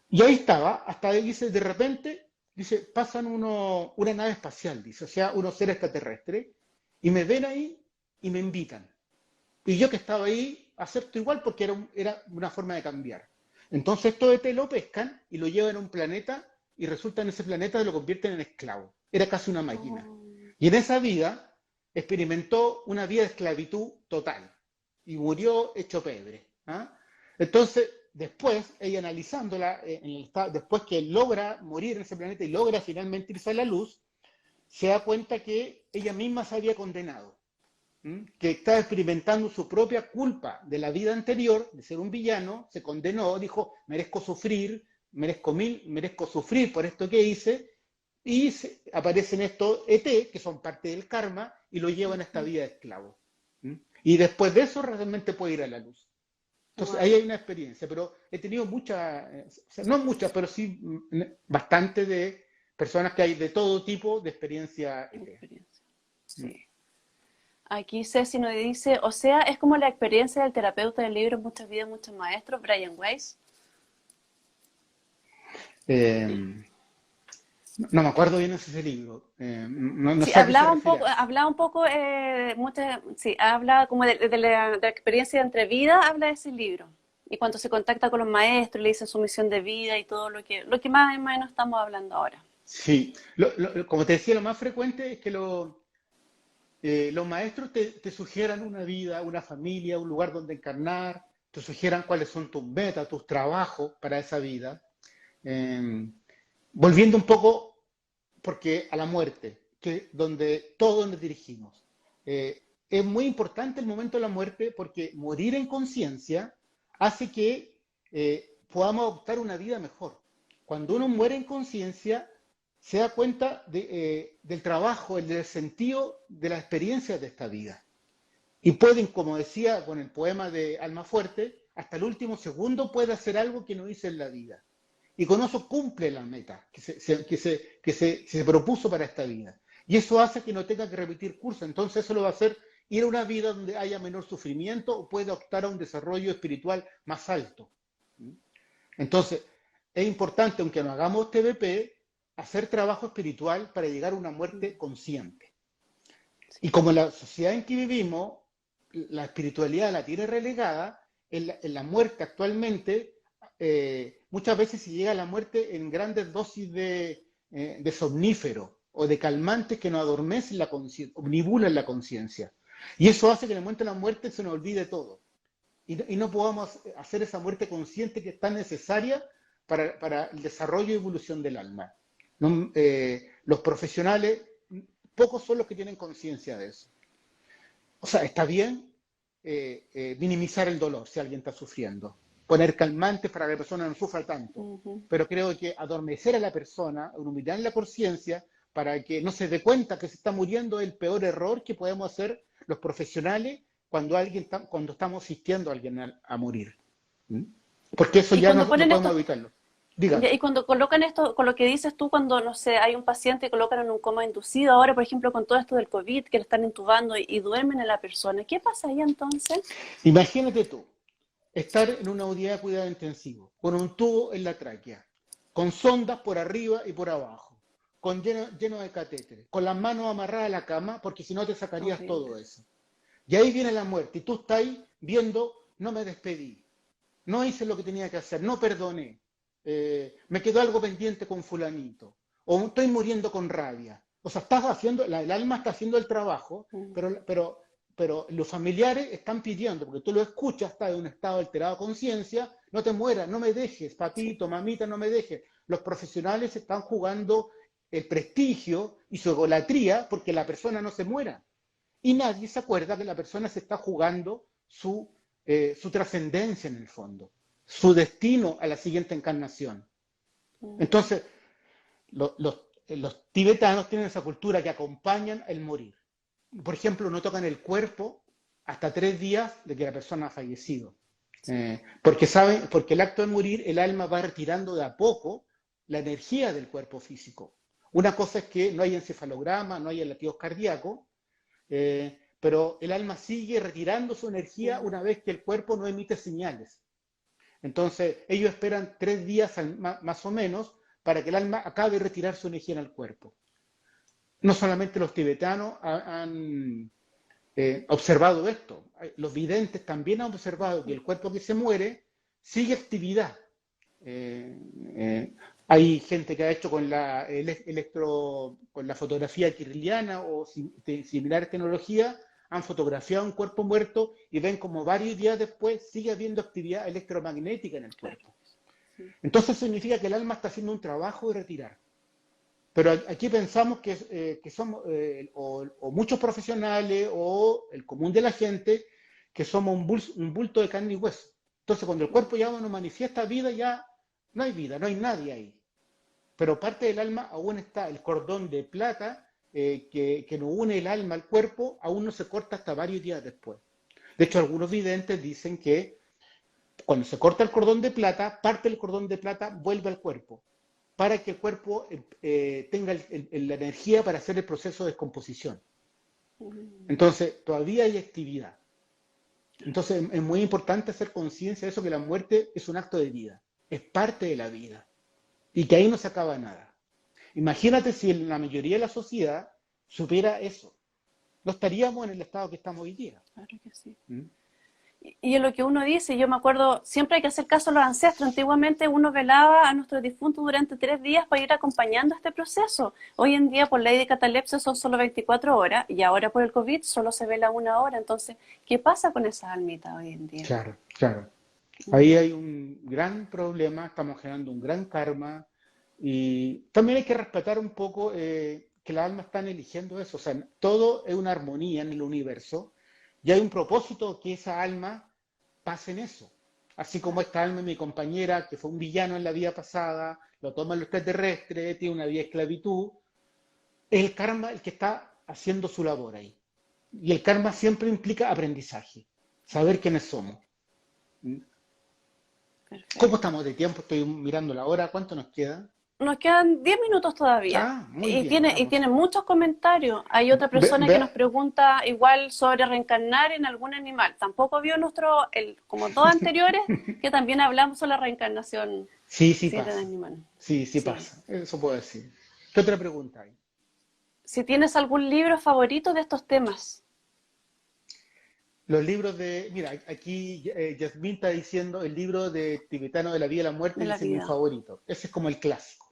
Y ahí estaba, hasta ahí dice, de repente, dice, pasan una nave espacial, dice, o sea, unos seres extraterrestres, y me ven ahí y me invitan. Y yo que estaba ahí, acepto igual porque era una forma de cambiar. Entonces todo ET lo pescan y lo llevan a un planeta y resulta en ese planeta lo convierten en esclavo. Era casi una máquina. Oh, Y en esa vida experimentó una vida de esclavitud total y murió hecho pebre. ¿Ah? Entonces, después, ella analizándola, después que logra morir en ese planeta y logra finalmente irse a la luz, se da cuenta que ella misma se había condenado, que estaba experimentando su propia culpa de la vida anterior, de ser un villano, se condenó, dijo, merezco sufrir, merezco sufrir por esto que hice, y aparecen estos ET, que son parte del karma, y lo llevan a esta vida de esclavo. Y después de eso realmente puede ir a la luz. Entonces ahí wow. hay una experiencia, pero he tenido muchas, o sea, no muchas, pero sí bastante de personas que hay de todo tipo de experiencia ET. Experiencia. Sí. Aquí Ceci nos dice, o sea, es como la experiencia del terapeuta del libro Muchas vidas, muchos maestros, Brian Weiss. Eh, no me acuerdo bien de ese libro. No Sí, sé a qué se refiere. hablaba un poco, sí, habla como de la experiencia de entre vida, habla de ese libro. Y cuando se contacta con los maestros, le dicen su misión de vida y todo lo que más o menos estamos hablando ahora. Sí, como te decía, lo más frecuente es que los maestros te sugieran una vida, una familia, un lugar donde encarnar, te sugieran cuáles son tus metas, tus trabajos para esa vida. Eh, Volviendo un poco porque a la muerte, que donde todos nos dirigimos. Es muy importante el momento de la muerte porque morir en conciencia hace que podamos adoptar una vida mejor. Cuando uno muere en conciencia, se da cuenta del trabajo, del sentido de la experiencia de esta vida. Y pueden, como decía con el poema de Alma Fuerte, hasta el último segundo puede hacer algo que no hizo en la vida. Y con eso cumple la meta que se propuso para esta vida. Y eso hace que no tenga que repetir curso. Entonces eso lo va a hacer ir a una vida donde haya menor sufrimiento o puede optar a un desarrollo espiritual más alto. Entonces, es importante, aunque no hagamos TBP, hacer trabajo espiritual para llegar a una muerte consciente. Y como la sociedad en que vivimos, la espiritualidad la tiene relegada, en la muerte actualmente, muchas veces se llega a la muerte en grandes dosis de somníferos o de calmantes que nos adormecen la conciencia, omnibulan la conciencia. Y eso hace que en el momento de la muerte se nos olvide todo. Y no podamos hacer esa muerte consciente que es tan necesaria para el desarrollo y evolución del alma. No, los profesionales, pocos son los que tienen conciencia de eso. O sea, está bien minimizar el dolor si alguien está sufriendo, poner calmantes para que la persona no sufra tanto, pero creo que adormecer a la persona, humillar la conciencia para que no se dé cuenta que se está muriendo es el peor error que podemos hacer los profesionales cuando estamos asistiendo a alguien a morir. ¿Mm? Porque eso Y ya cuando no ponen podemos esto, evitarlo. Dígame. y cuando colocan esto, con lo que dices tú, cuando, no sé, hay un paciente que colocan en un coma inducido, ahora, por ejemplo, con todo esto del COVID, que le están intubando y duermen a la persona, ¿qué pasa ahí entonces? Imagínate tú, estar en una unidad de cuidado intensivo, con un tubo en la tráquea, con sondas por arriba y por abajo, lleno de catéteres, con las manos amarradas a la cama, porque si no te sacarías Horrible. todo eso. Y ahí viene la muerte, y tú estás ahí viendo, no me despedí, no hice lo que tenía que hacer, no perdoné, me quedó algo pendiente con fulanito, o estoy muriendo con rabia. O sea, el alma está haciendo el trabajo, Mm. pero los familiares están pidiendo, porque tú lo escuchas, está en un estado alterado de conciencia, no te mueras, no me dejes, Sí. papito, mamita, no me dejes. Los profesionales están jugando el prestigio y su egolatría porque la persona no se muera. Y nadie se acuerda que la persona se está jugando su trascendencia en el fondo, su destino a la siguiente encarnación. Mm. Entonces, los tibetanos tienen esa cultura que acompañan el morir. Por ejemplo, no tocan el cuerpo hasta 3 días de que la persona ha fallecido. Sí. Porque el acto de morir, el alma va retirando de a poco la energía del cuerpo físico. Una cosa es que no hay encefalograma, no hay latidos cardíacos, pero el alma sigue retirando su energía Mm. una vez que el cuerpo no emite señales. Entonces, ellos esperan 3 días más o menos para que el alma acabe de retirar su energía en el cuerpo. No solamente los tibetanos han observado esto, los videntes también han observado que el cuerpo que se muere sigue actividad. Eh, Hay gente que ha hecho con la fotografía kirliana o similar tecnología, han fotografiado un cuerpo muerto y ven como varios días después sigue habiendo actividad electromagnética en el Claro. cuerpo. Sí. Entonces significa que el alma está haciendo un trabajo de retirar. Pero aquí pensamos que somos, o muchos profesionales, o el común de la gente, que somos un bulto de carne y hueso. Entonces, cuando el cuerpo ya no manifiesta vida, no hay nadie ahí. Pero parte del alma aún está, el cordón de plata que nos une el alma al cuerpo, aún no se corta hasta varios días después. De hecho, algunos videntes dicen que cuando se corta el cordón de plata, parte del cordón de plata vuelve al cuerpo para que el cuerpo tenga la energía para hacer el proceso de descomposición. Entonces, todavía hay actividad. Entonces, es muy importante hacer conciencia de eso, que la muerte es un acto de vida, es parte de la vida y que ahí no se acaba nada. Imagínate si la mayoría de la sociedad supiera eso. No estaríamos en el estado que estamos hoy día. Claro que sí. ¿Mm? Y en lo que uno dice, yo me acuerdo, siempre hay que hacer caso a los ancestros. Antiguamente uno velaba a nuestros difuntos durante 3 días para ir acompañando este proceso. Hoy en día, por ley de catalepsia, son solo 24 horas y ahora por el COVID solo se vela 1 hora. Entonces, ¿qué pasa con esas almitas hoy en día? Claro, claro. Ahí hay un gran problema, estamos generando un gran karma y también hay que respetar un poco que las almas están eligiendo eso. O sea, todo es una armonía en el universo y hay un propósito que esa alma pase en eso. Así como esta alma, mi compañera, que fue un villano en la vida pasada, lo toman los extraterrestres, tiene una vida de esclavitud, es el karma el que está haciendo su labor ahí. Y el karma siempre implica aprendizaje, saber quiénes somos. ¿Cómo Perfecto. estamos de tiempo? Estoy mirando la hora. ¿Cuánto nos queda? Nos quedan 10 minutos todavía. Ah, muy Y bien, vamos. tiene muchos comentarios. Hay otra Ve, persona que ve- nos pregunta igual sobre reencarnar en algún animal. Tampoco vio como todos anteriores, que también hablamos sobre la reencarnación Sí, sí si de pasa. animal. Sí, sí Sí. pasa. Eso puedo decir. ¿Qué otra pregunta hay? Si tienes algún libro favorito de estos temas. Los libros de... Mira, aquí Yasmín está diciendo el libro de Tibetano de la vida y la muerte, De la dice mi vida. favorito. Ese es como el clásico.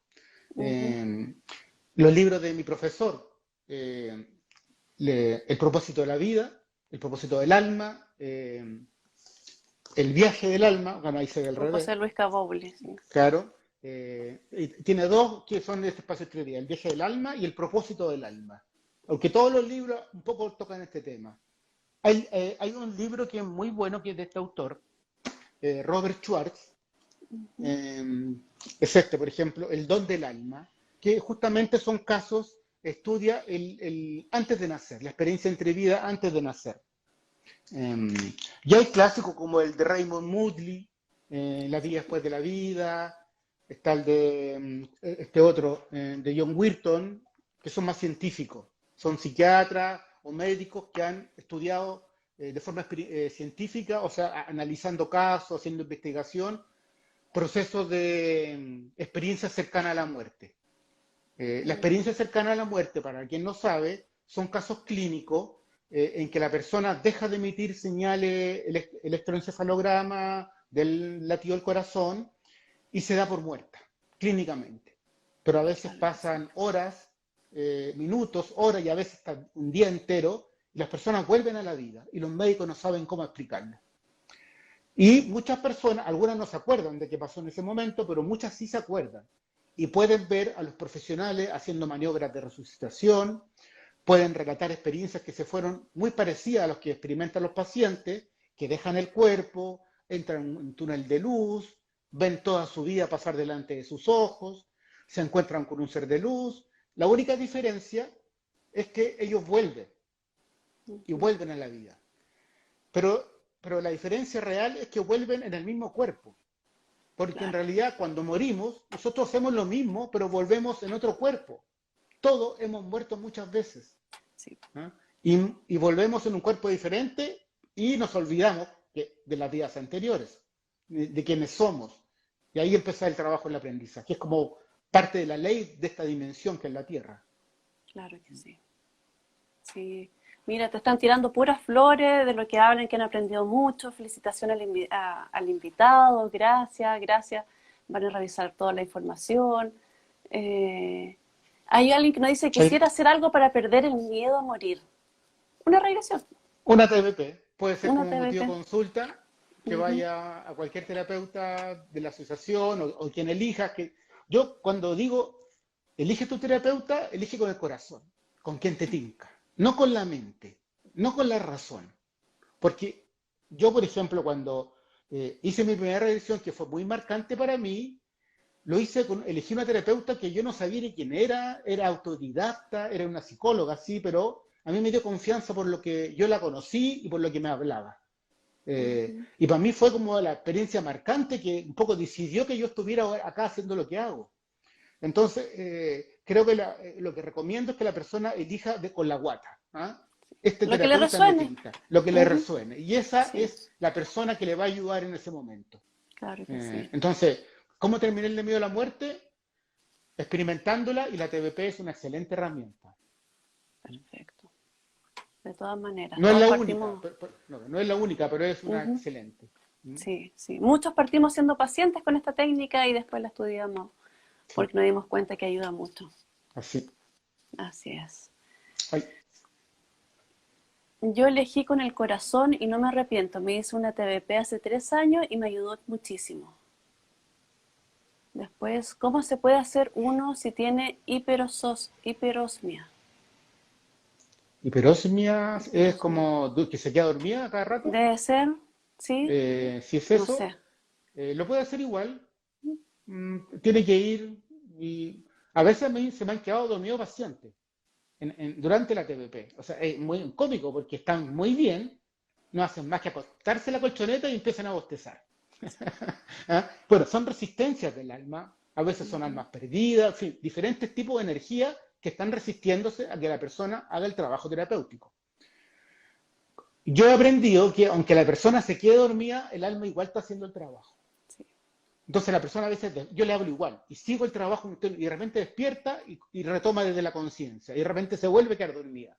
Ujú. Eh, los libros de mi profesor, eh, El propósito de la vida, El propósito del alma, El viaje del alma, bueno, ahí se ve al Por revés. José Luis Caboble. Sí. Claro. Y tiene dos que son de este espacio de teoría, el viaje del alma y el propósito del alma. Aunque todos los libros un poco tocan este tema. Hay un libro que es muy bueno, que es de este autor, Robert Schwartz, eh, es este, por ejemplo, El don del alma, que justamente son casos, estudia antes de nacer, la experiencia entre vida antes de nacer. Eh, y hay clásicos como el de Raymond Moodley, La vida después de la vida, está el de este otro, de John Wilton, que son más científicos, son psiquiatras o médicos que han estudiado de forma científica, o sea, analizando casos, haciendo investigación, procesos de experiencia cercana a la muerte. La experiencia cercana a la muerte, para quien no sabe, son casos clínicos en que la persona deja de emitir señales electroencefalograma del latido del corazón y se da por muerta, clínicamente. Pero a veces Claro que sí. pasan horas, minutos, horas y a veces hasta un día entero y las personas vuelven a la vida y los médicos no saben cómo explicarlo. Y muchas personas, algunas no se acuerdan de qué pasó en ese momento, pero muchas sí se acuerdan. Y pueden ver a los profesionales haciendo maniobras de resucitación, pueden relatar experiencias que se fueron muy parecidas a las que experimentan los pacientes, que dejan el cuerpo, entran en un túnel de luz, ven toda su vida pasar delante de sus ojos, se encuentran con un ser de luz. La única diferencia es que ellos vuelven y Ujú. vuelven a la vida. Pero la diferencia real es que vuelven en el mismo cuerpo. Porque en Claro. realidad cuando morimos, nosotros hacemos lo mismo, pero volvemos en otro cuerpo. Todos hemos muerto muchas veces. Sí. ¿Ah? Y volvemos en un cuerpo diferente y nos olvidamos de las vidas anteriores, de quienes somos. Y ahí empieza el trabajo en el aprendizaje, que es como parte de la ley de esta dimensión que es la Tierra. Claro que sí. Sí. Mira, te están tirando puras flores de lo que hablan, que han aprendido mucho. Felicitaciones al invitado, gracias, gracias. Van a revisar toda la información. Eh, Hay alguien que nos dice, ¿Sí? quisiera hacer algo para perder el miedo a morir. Una regresión, Una TBP puede ser una como motivo de TBT. consulta, que Ujú. vaya a cualquier terapeuta de la asociación o quien elija. Yo cuando digo, elige tu terapeuta, elige con el corazón, con quien te tinca, no con la mente, no con la razón. Porque yo, por ejemplo, cuando hice mi primera revisión, que fue muy marcante para mí, elegí una terapeuta que yo no sabía ni quién era autodidacta, era una psicóloga, sí, pero a mí me dio confianza por lo que yo la conocí y por lo que me hablaba. Ujú. Y para mí fue como la experiencia marcante que un poco decidió que yo estuviera acá haciendo lo que hago. Entonces, creo que lo que recomiendo es que la persona elija con la guata. ¿Ah? este Lo que le terapeuta me resuene. tinca, lo que le Ujú. resuene. Y esa Sí, es la persona que le va a ayudar en ese momento. claro que sí. Entonces, ¿cómo terminar el miedo a la muerte? Experimentándola, y la TBP es una excelente herramienta. Perfecto. De todas maneras, No es todos la única, partimos. no es la única, pero es una Ujú. excelente. ¿Mm? Sí, sí. Muchos partimos siendo pacientes con esta técnica y después la estudiamos Sí, porque nos dimos cuenta que ayuda mucho. así. Así es. Ay, Yo elegí con el corazón y no me arrepiento. Me hice una TBP hace 3 años y me ayudó muchísimo. Después, ¿cómo se puede hacer uno si tiene hiperosmia? hiperosmia es Hiperosmia. como que se queda dormida cada rato. Debe ser, ¿sí? Si es No eso, sé. lo puede hacer igual. Tiene que ir y a veces a mí se me han quedado dormidos pacientes durante la TPP. O sea, es muy cómico porque están muy bien, no hacen más que acostarse en la colchoneta y empiezan a bostezar. ¿Ah? Bueno, son resistencias del alma, a veces son Ujú. almas perdidas, en fin, diferentes tipos de energía que están resistiéndose a que la persona haga el trabajo terapéutico. Yo he aprendido que aunque la persona se quede dormida, el alma igual está haciendo el trabajo. Sí, Entonces la persona a veces, yo le hablo igual y sigo el trabajo y de repente despierta y retoma desde la conciencia y de repente se vuelve a quedar dormida.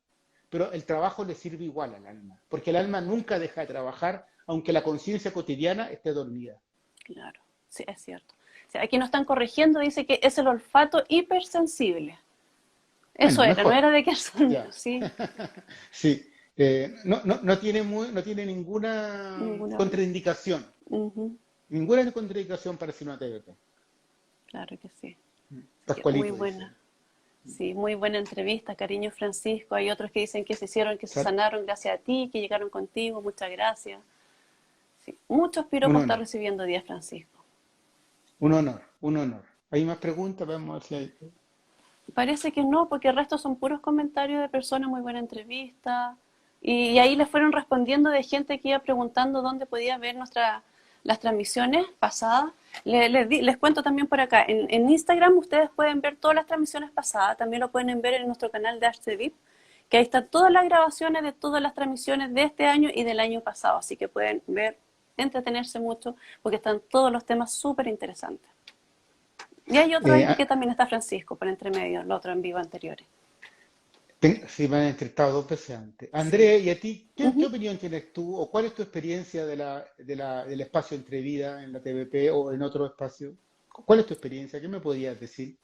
Pero el trabajo le sirve igual al alma, porque el alma nunca deja de trabajar aunque la conciencia cotidiana esté dormida. claro. Sí, es cierto. O sea, aquí nos están corrigiendo, dice que es el olfato hipersensible. Eso Bueno, era, no mejor, era de que ya. sí, Sí, no tiene ninguna ninguna. contraindicación, Ujú, ninguna contraindicación para hacer una TBT. claro que sí. Así que muy Pascualito dice. buena. Sí, muy buena entrevista, cariño Francisco. Hay otros que dicen que se hicieron, que se ¿Sale? sanaron gracias a ti, que llegaron contigo. Muchas gracias. Sí, muchos Un piropos está honor, recibiendo día Francisco. un honor, un honor. ¿Hay más preguntas? Vamos a ver si hay. Parece que no, porque el resto son puros comentarios de personas, muy buena entrevista. Y ahí les fueron respondiendo de gente que iba preguntando dónde podía ver las transmisiones pasadas. Les cuento también por acá, en Instagram ustedes pueden ver todas las transmisiones pasadas, también lo pueden ver en nuestro canal de HTVIP, que ahí están todas las grabaciones de todas las transmisiones de este año y del año pasado, así que pueden ver, entretenerse mucho, porque están todos los temas súper interesantes. Y hay otro ahí Ah, que también está Francisco, por entre medio, los otros en vivo anteriores. sí, me han entrevistado dos veces antes. Sí. André, ¿y a ti qué Ujú. opinión tienes tú o cuál es tu experiencia del espacio entre vida en la TVP o en otro espacio? ¿Cuál es tu experiencia? ¿Qué me podías decir?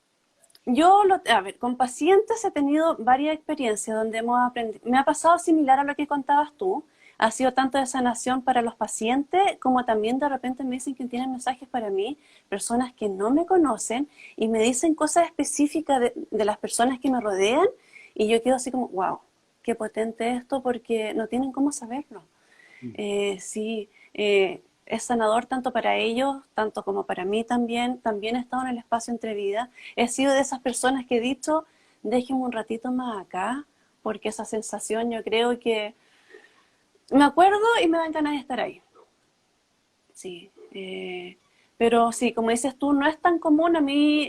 A ver, con pacientes he tenido varias experiencias donde hemos aprendido. Me ha pasado similar a lo que contabas tú. Ha sido tanto de sanación para los pacientes como también de repente me dicen que tienen mensajes para mí, personas que no me conocen y me dicen cosas específicas de las personas que me rodean y yo quedo así como, wow, qué potente esto porque no tienen cómo saberlo. Mm. Sí, es sanador tanto para ellos, tanto como para mí también. También he estado en el espacio entre vidas. He sido de esas personas que he dicho, déjenme un ratito más acá, porque esa sensación yo creo que me acuerdo y me dan ganas de estar ahí. Sí, pero sí, como dices tú, no es tan común a mí.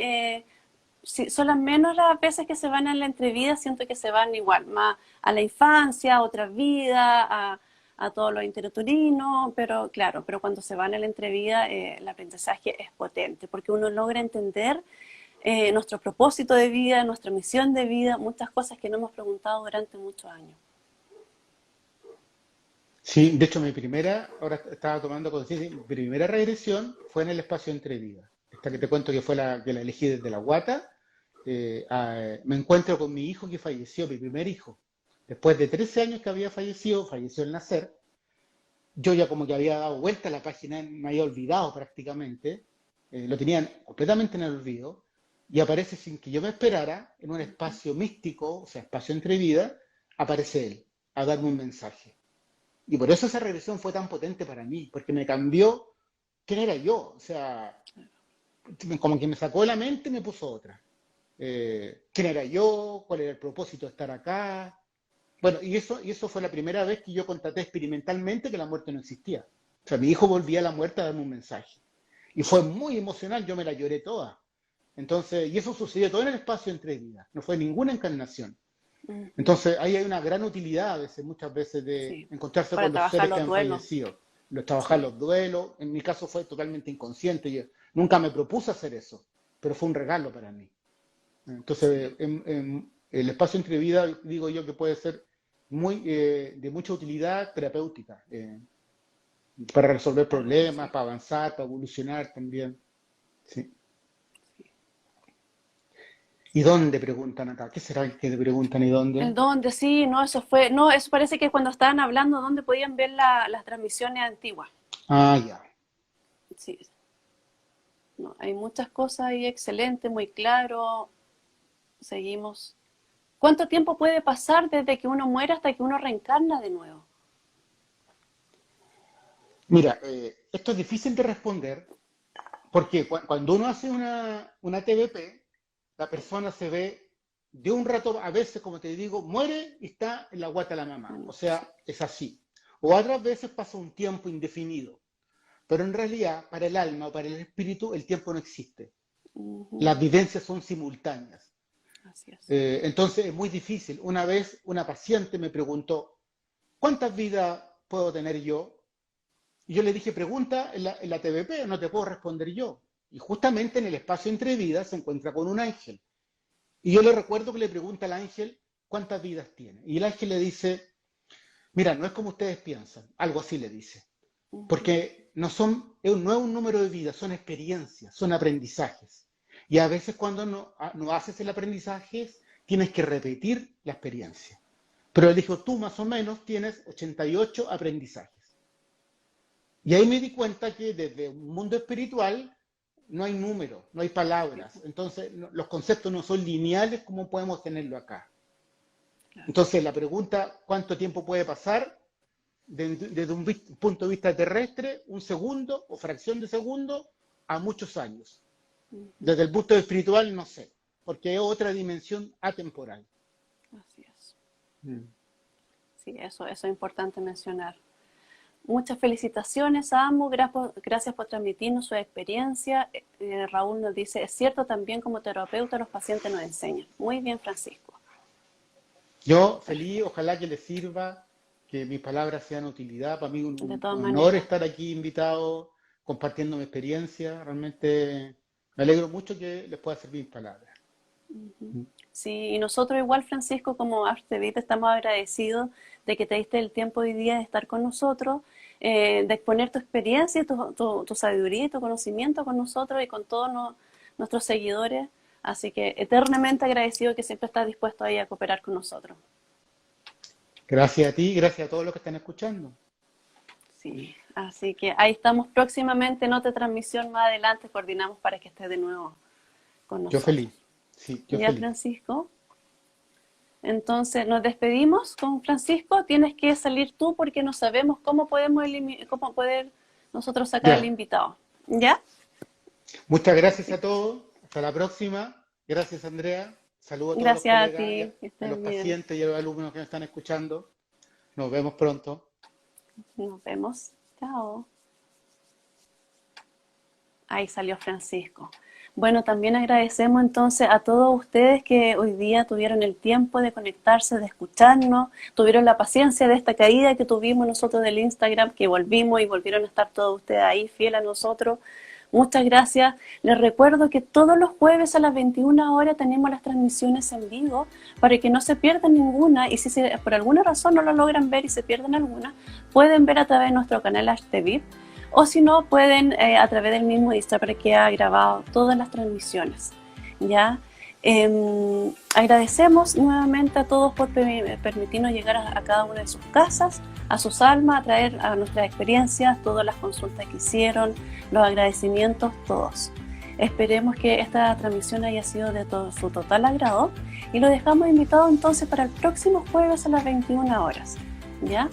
Sí, son las menos las veces que se van a la entrevida, siento que se van igual, más a la infancia, a otras vidas, a todos los interturinos, pero claro, pero cuando se van a la entrevida el aprendizaje es potente, porque uno logra entender nuestro propósito de vida, nuestra misión de vida, muchas cosas que no hemos preguntado durante muchos años. Sí, de hecho ahora estaba tomando conciencia, mi primera regresión fue en el espacio entre vida. Esta que te cuento que fue la que la elegí desde la guata. Me encuentro con mi hijo que falleció, mi primer hijo. Después de 13 años que había fallecido, falleció al nacer. Yo ya como que había dado vuelta a la página, me había olvidado prácticamente, lo tenían completamente en el olvido, y aparece sin que yo me esperara, en un espacio místico, o sea, espacio entre vida, aparece él a darme un mensaje. Y por eso esa regresión fue tan potente para mí, porque me cambió quién era yo, o sea, como que me sacó de la mente y me puso otra. ¿Quién era yo? ¿Cuál era el propósito de estar acá? Bueno, y eso fue la primera vez que yo constaté experimentalmente que la muerte no existía. O sea, mi hijo volvía a la muerte a darme un mensaje. Y fue muy emocional, yo me la lloré toda. Entonces, y eso sucedió todo en el espacio entre vidas, no fue ninguna encarnación. Ujú. Entonces, ahí hay una gran utilidad a veces, muchas veces, de Sí, encontrarse para con los trabajar seres que los han duelos. fallecido, los trabajar Sí. los duelos. En mi caso fue totalmente inconsciente. Yo nunca me propuse hacer eso, pero fue un regalo para mí. Sí. Entonces, el espacio entre vidas, digo yo que puede ser de mucha utilidad terapéutica, para resolver Claro que problemas, sí. para avanzar, para evolucionar también. Sí. ¿Y dónde preguntan acá? ¿Qué será que te preguntan y ¿En dónde? dónde? Sí, no, eso fue, no, eso parece que cuando estaban hablando, ¿dónde podían ver las transmisiones antiguas? Ah, ya. Sí, no, hay muchas cosas ahí excelentes, muy claro. Seguimos. ¿Cuánto tiempo puede pasar desde que uno muere hasta que uno reencarna de nuevo? Mira, esto es difícil de responder porque cuando uno hace una TBP, la persona se ve de un rato, a veces, como te digo, muere y está en la guata de la mamá. Bueno, O sí. sea, es así. O otras veces pasa un tiempo indefinido. Pero en realidad, para el alma o para el espíritu, el tiempo no existe. Las Ujú. vivencias son simultáneas. Así es. Entonces es muy difícil. Una vez una paciente me preguntó, ¿cuántas vidas puedo tener yo? Y yo le dije, pregunta en la TVP, no te puedo responder yo. Y justamente en el espacio entre vidas se encuentra con un ángel. Y yo le recuerdo que le pregunta al ángel, ¿cuántas vidas tiene? Y el ángel le dice, mira, no es como ustedes piensan. Algo así le dice. Ujú. Porque no es un número de vidas, son experiencias, son aprendizajes. Y a veces cuando no haces el aprendizaje, tienes que repetir la experiencia. Pero él dijo, tú más o menos tienes 88 aprendizajes. Y ahí me di cuenta que desde un mundo espiritual no hay números, no hay Sí, palabras. pues, Entonces los conceptos no son lineales como podemos tenerlo acá. claro. Entonces la pregunta, ¿cuánto tiempo puede pasar? Desde un punto de vista terrestre, un segundo o fracción de segundo a muchos años. Ujú. Desde el punto espiritual, no sé, porque es otra dimensión atemporal. Así es. Mm. Sí, eso es importante mencionar. Muchas felicitaciones a ambos, gracias por transmitirnos su experiencia. Raúl nos dice, es cierto también como terapeuta los pacientes nos enseñan. Muy bien, Francisco. Yo feliz, Perfecto. ojalá que les sirva, que mis palabras sean de utilidad. Para mí De un todas honor maneras. estar aquí invitado, compartiendo mi experiencia. Realmente me alegro mucho que les pueda servir mis palabras. Ujú. Mm. Sí, y nosotros igual, Francisco, como Artevita, estamos agradecidos de que te diste el tiempo hoy día de estar con nosotros, de exponer tu experiencia, tu sabiduría y tu conocimiento con nosotros y con todos nuestros seguidores. Así que eternamente agradecido que siempre estás dispuesto ahí a cooperar con nosotros. Gracias a ti, gracias a todos los que están escuchando. Mm. Sí, así que ahí estamos próximamente en otra transmisión más adelante, coordinamos para que estés de nuevo con Yo nosotros. feliz, sí, yo Ya, feliz. Francisco. Entonces nos despedimos con Francisco. Tienes que salir tú porque no sabemos cómo poder nosotros sacar al Ya, invitado. ¿Ya? muchas gracias Sí. a todos. Hasta la próxima. Gracias, Andrea. Saludo a todos los Gracias a colegas y ti. Que a los estés bien. pacientes y a los alumnos que me están escuchando. Nos vemos pronto. Nos vemos. Chao. Ahí salió Francisco. Bueno, también agradecemos entonces a todos ustedes que hoy día tuvieron el tiempo de conectarse, de escucharnos, tuvieron la paciencia de esta caída que tuvimos nosotros del Instagram, que volvimos y volvieron a estar todos ustedes ahí fieles a nosotros. Muchas gracias. Les recuerdo que todos los jueves a las 21 horas tenemos las transmisiones en vivo para que no se pierdan ninguna y si por alguna razón no lo logran ver y se pierden alguna, pueden ver a través de nuestro canal HTV o si no, pueden a través del mismo Instagram que ha grabado todas las transmisiones. ¿Ya? Agradecemos nuevamente a todos por permitirnos llegar a cada una de sus casas, a sus almas, a traer a nuestras experiencias, todas las consultas que hicieron, los agradecimientos, todos. Esperemos que esta transmisión haya sido de su total agrado y lo dejamos invitado entonces para el próximo jueves a las 21 horas. ¿Ya?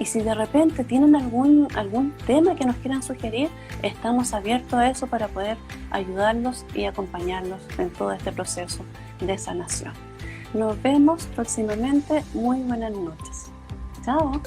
Y si de repente tienen algún tema que nos quieran sugerir, estamos abiertos a eso para poder ayudarlos y acompañarlos en todo este proceso de sanación. Nos vemos próximamente. Muy buenas noches. Chao.